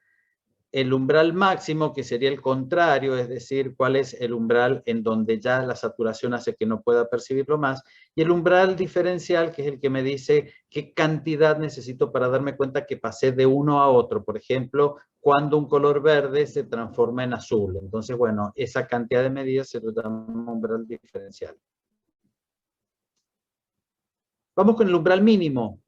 El umbral máximo, que sería el contrario, es decir, cuál es el umbral en donde ya la saturación hace que no pueda percibirlo más, y el umbral diferencial, que es el que me dice qué cantidad necesito para darme cuenta que pasé de uno a otro. Por ejemplo, cuando un color verde se transforma en azul. Entonces, bueno, esa cantidad de medidas se lo llama umbral diferencial. Vamos con el umbral mínimo.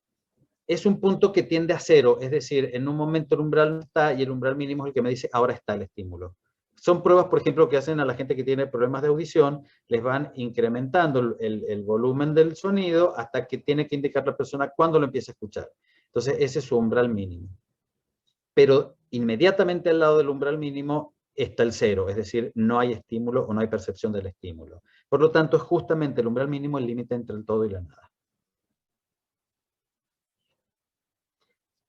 Es un punto que tiende a cero, es decir, en un momento el umbral no está y el umbral mínimo es el que me dice ahora está el estímulo. Son pruebas, por ejemplo, que hacen a la gente que tiene problemas de audición, les van incrementando el volumen del sonido hasta que tiene que indicar la persona cuándo lo empieza a escuchar. Entonces ese es su umbral mínimo. Pero inmediatamente al lado del umbral mínimo está el cero, es decir, no hay estímulo o no hay percepción del estímulo. Por lo tanto, es justamente el umbral mínimo el límite entre el todo y la nada.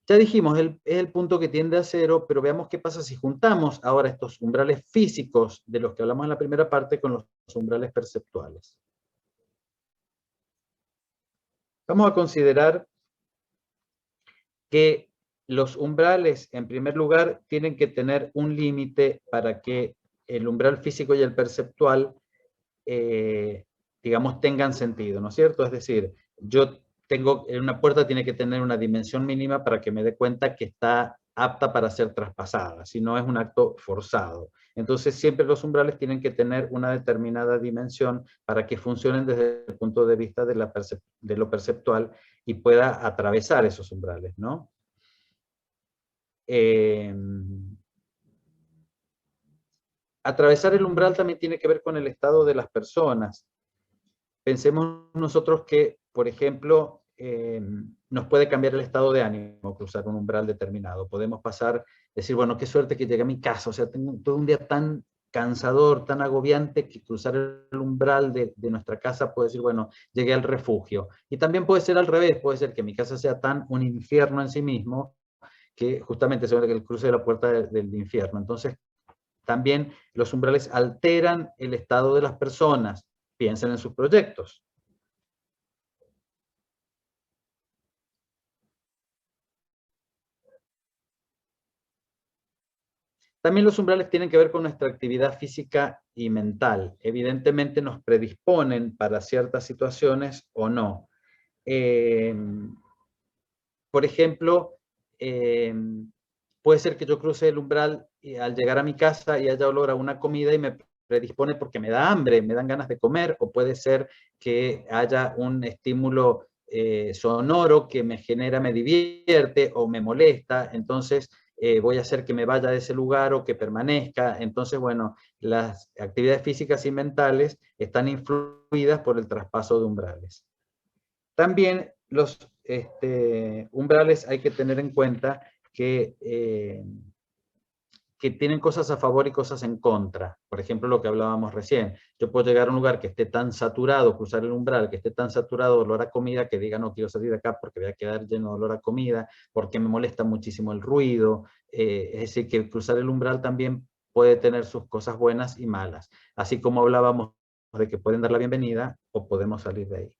Ya dijimos, es el punto que tiende a cero, pero veamos qué pasa si juntamos ahora estos umbrales físicos de los que hablamos en la primera parte con los umbrales perceptuales. Vamos a considerar que los umbrales, en primer lugar, tienen que tener un límite para que el umbral físico y el perceptual, digamos, tengan sentido, ¿no es cierto? Es decir, una puerta tiene que tener una dimensión mínima para que me dé cuenta que está apta para ser traspasada, si no es un acto forzado. Entonces siempre los umbrales tienen que tener una determinada dimensión para que funcionen desde el punto de vista de lo perceptual y pueda atravesar esos umbrales, ¿no? Atravesar el umbral también tiene que ver con el estado de las personas. Pensemos nosotros que, por ejemplo, nos puede cambiar el estado de ánimo cruzar un umbral determinado. Podemos decir, bueno, qué suerte que llegué a mi casa, o sea, tengo todo un día tan cansador, tan agobiante, que cruzar el umbral de nuestra casa puede decir, bueno, llegué al refugio. Y también puede ser al revés, puede ser que mi casa sea tan un infierno en sí mismo, que justamente se ve que el cruce de la puerta del infierno. Entonces, también los umbrales alteran el estado de las personas. Piensen en sus proyectos. También los umbrales tienen que ver con nuestra actividad física y mental. Evidentemente nos predisponen para ciertas situaciones o no. Por ejemplo, puede ser que yo cruce el umbral y al llegar a mi casa y haya olor a una comida y me predispone porque me da hambre, me dan ganas de comer, o puede ser que haya un estímulo sonoro que me genera, me divierte o me molesta, entonces voy a hacer que me vaya de ese lugar o que permanezca. Entonces, bueno, las actividades físicas y mentales están influidas por el traspaso de umbrales. También los umbrales hay que tener en cuenta que tienen cosas a favor y cosas en contra. Por ejemplo, lo que hablábamos recién. Yo puedo llegar a un lugar que esté tan saturado, cruzar el umbral, que esté tan saturado de olor a comida, que diga, no quiero salir de acá porque voy a quedar lleno de olor a comida, porque me molesta muchísimo el ruido. Es decir, que cruzar el umbral también puede tener sus cosas buenas y malas. Así como hablábamos de que pueden dar la bienvenida o podemos salir de ahí.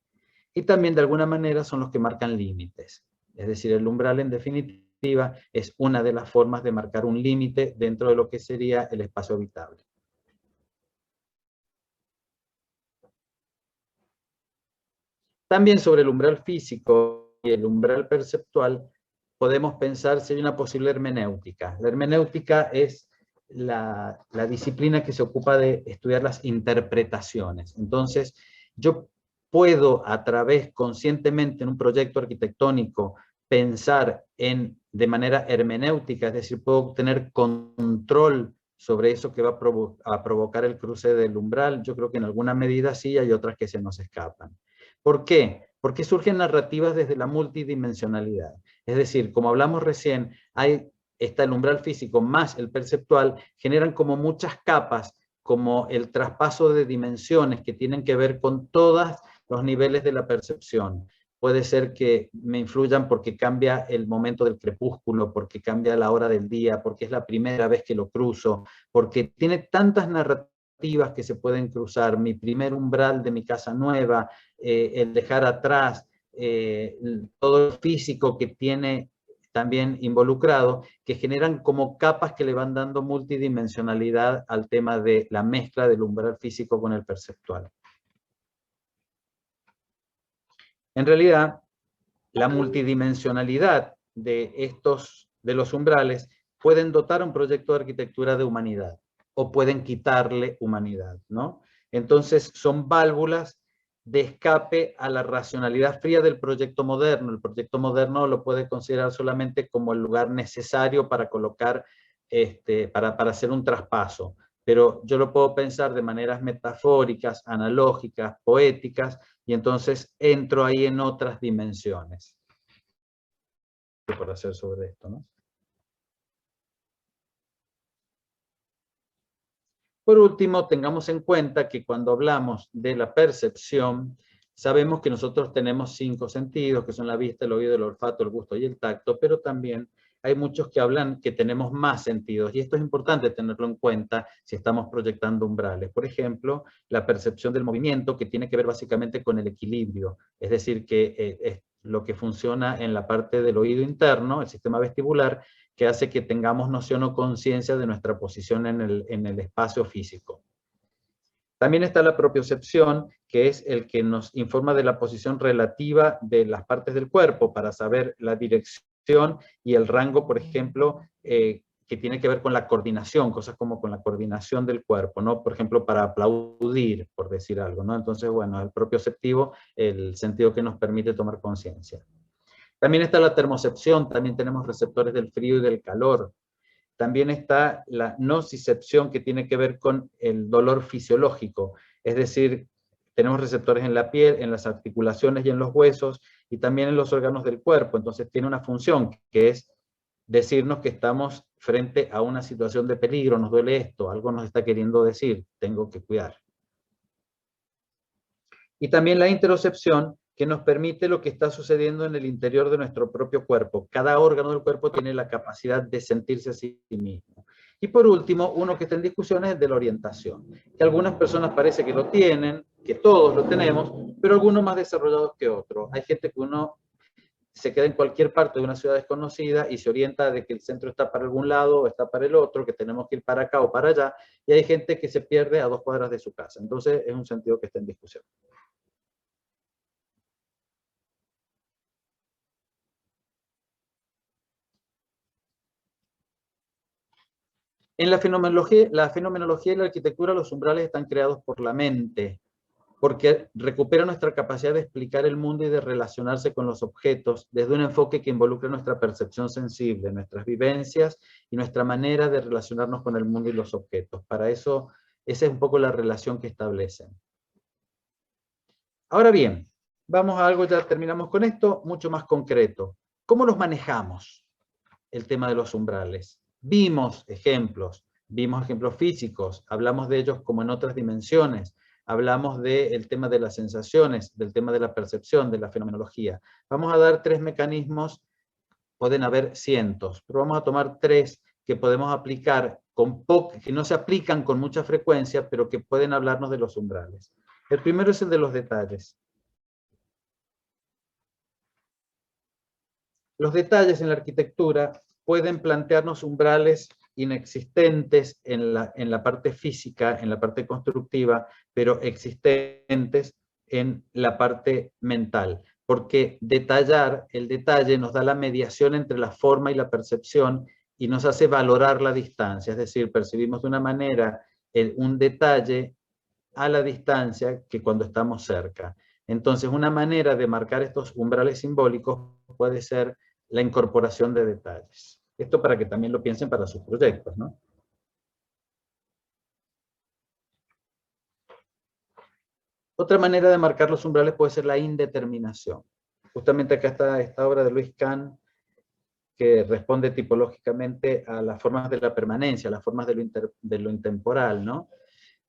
Y también de alguna manera son los que marcan límites. Es decir, el umbral en definitiva es una de las formas de marcar un límite dentro de lo que sería el espacio habitable. También sobre el umbral físico y el umbral perceptual podemos pensar si hay una posible hermenéutica. La hermenéutica es la disciplina que se ocupa de estudiar las interpretaciones. Entonces, yo puedo a través, conscientemente en un proyecto arquitectónico, pensar de manera hermenéutica, es decir, puedo tener control sobre eso que va a provocar el cruce del umbral. Yo creo que en alguna medida sí, hay otras que se nos escapan. ¿Por qué? Porque surgen narrativas desde la multidimensionalidad. Es decir, como hablamos recién, está el umbral físico más el perceptual, generan como muchas capas, como el traspaso de dimensiones que tienen que ver con todos los niveles de la percepción. Puede ser que me influyan porque cambia el momento del crepúsculo, porque cambia la hora del día, porque es la primera vez que lo cruzo, porque tiene tantas narrativas que se pueden cruzar. Mi primer umbral de mi casa nueva, el dejar atrás, todo el físico que tiene también involucrado, que generan como capas que le van dando multidimensionalidad al tema de la mezcla del umbral físico con el perceptual. En realidad, la multidimensionalidad de los umbrales pueden dotar a un proyecto de arquitectura de humanidad o pueden quitarle humanidad, ¿no? Entonces, son válvulas de escape a la racionalidad fría del proyecto moderno. El proyecto moderno lo puede considerar solamente como el lugar necesario para colocar, para hacer un traspaso. Pero yo lo puedo pensar de maneras metafóricas, analógicas, poéticas, y entonces entro ahí en otras dimensiones. Por hacer sobre esto, ¿no? Por último, tengamos en cuenta que cuando hablamos de la percepción, sabemos que nosotros tenemos 5 sentidos, que son la vista, el oído, el olfato, el gusto y el tacto, pero también hay muchos que hablan que tenemos más sentidos, y esto es importante tenerlo en cuenta si estamos proyectando umbrales. Por ejemplo, la percepción del movimiento, que tiene que ver básicamente con el equilibrio, es decir, que es lo que funciona en la parte del oído interno, el sistema vestibular, que hace que tengamos noción o conciencia de nuestra posición en el espacio físico. También está la propiocepción, que es el que nos informa de la posición relativa de las partes del cuerpo para saber la dirección y el rango, por ejemplo, que tiene que ver con la coordinación, cosas como con la coordinación del cuerpo, ¿no? Por ejemplo, para aplaudir, por decir algo, ¿no? Entonces, bueno, el propioceptivo, el sentido que nos permite tomar conciencia. También está la termocepción, también tenemos receptores del frío y del calor. También está la nocicepción, que tiene que ver con el dolor fisiológico, es decir, tenemos receptores en la piel, en las articulaciones y en los huesos, y también en los órganos del cuerpo. Entonces tiene una función que es decirnos que estamos frente a una situación de peligro, nos duele esto, algo nos está queriendo decir, tengo que cuidar. Y también la interocepción, que nos permite lo que está sucediendo en el interior de nuestro propio cuerpo. Cada órgano del cuerpo tiene la capacidad de sentirse a sí mismo. Y por último, uno que está en discusión es el de la orientación, que algunas personas parece que lo tienen, que todos lo tenemos, pero algunos más desarrollados que otros. Hay gente que uno se queda en cualquier parte de una ciudad desconocida y se orienta de que el centro está para algún lado o está para el otro, que tenemos que ir para acá o para allá, y hay gente que se pierde a 2 cuadras de su casa. Entonces es un sentido que está en discusión. En la fenomenología y la arquitectura, los umbrales están creados por la mente, porque recupera nuestra capacidad de explicar el mundo y de relacionarse con los objetos desde un enfoque que involucra nuestra percepción sensible, nuestras vivencias y nuestra manera de relacionarnos con el mundo y los objetos. Para eso, esa es un poco la relación que establecen. Ahora bien, vamos a algo, ya terminamos con esto, mucho más concreto. ¿Cómo los manejamos? El tema de los umbrales. Vimos ejemplos físicos, hablamos de ellos como en otras dimensiones, hablamos del tema de las sensaciones, del tema de la percepción, de la fenomenología. Vamos a dar 3 mecanismos, pueden haber cientos, pero vamos a tomar 3 que podemos aplicar, que no se aplican con mucha frecuencia, pero que pueden hablarnos de los umbrales. El primero es el de los detalles. Los detalles en la arquitectura pueden plantearnos umbrales inexistentes en la parte física, en la parte constructiva, pero existentes en la parte mental. Porque el detalle nos da la mediación entre la forma y la percepción y nos hace valorar la distancia. Es decir, percibimos de una manera un detalle a la distancia que cuando estamos cerca. Entonces, una manera de marcar estos umbrales simbólicos puede ser la incorporación de detalles. Esto para que también lo piensen para sus proyectos, ¿no? Otra manera de marcar los umbrales puede ser la indeterminación. Justamente acá está esta obra de Luis Kahn, que responde tipológicamente a las formas de la permanencia, a las formas de lo intemporal, ¿no?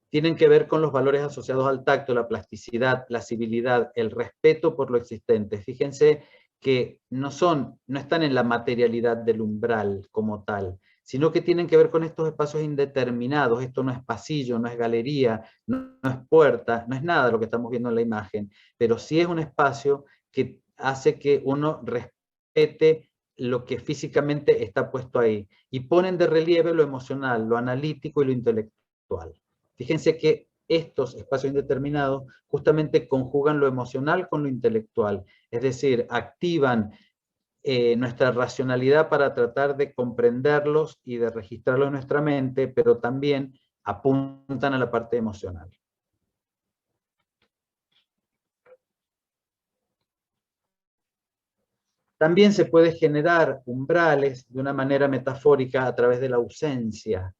Tienen que ver con los valores asociados al tacto, la plasticidad, la civilidad, el respeto por lo existente. Fíjense que no están en la materialidad del umbral como tal, sino que tienen que ver con estos espacios indeterminados. Esto no es pasillo, no es galería, no es puerta, no es nada de lo que estamos viendo en la imagen, pero sí es un espacio que hace que uno respete lo que físicamente está puesto ahí, y ponen de relieve lo emocional, lo analítico y lo intelectual. Fíjense que estos espacios indeterminados justamente conjugan lo emocional con lo intelectual, es decir, activan nuestra racionalidad para tratar de comprenderlos y de registrarlos en nuestra mente, pero también apuntan a la parte emocional. También se puede generar umbrales de una manera metafórica a través de la ausencia,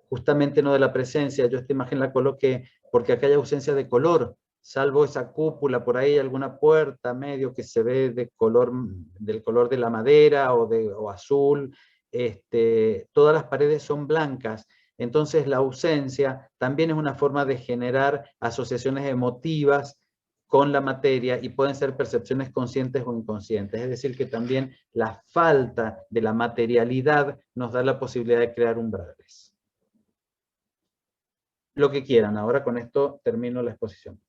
justamente no de la presencia. Yo esta imagen la coloqué porque acá hay ausencia de color, salvo esa cúpula, por ahí alguna puerta medio que se ve del color de la madera o azul, todas las paredes son blancas. Entonces la ausencia también es una forma de generar asociaciones emotivas con la materia y pueden ser percepciones conscientes o inconscientes. Es decir, que también la falta de la materialidad nos da la posibilidad de crear umbrales. Lo que quieran, ahora con esto termino la exposición.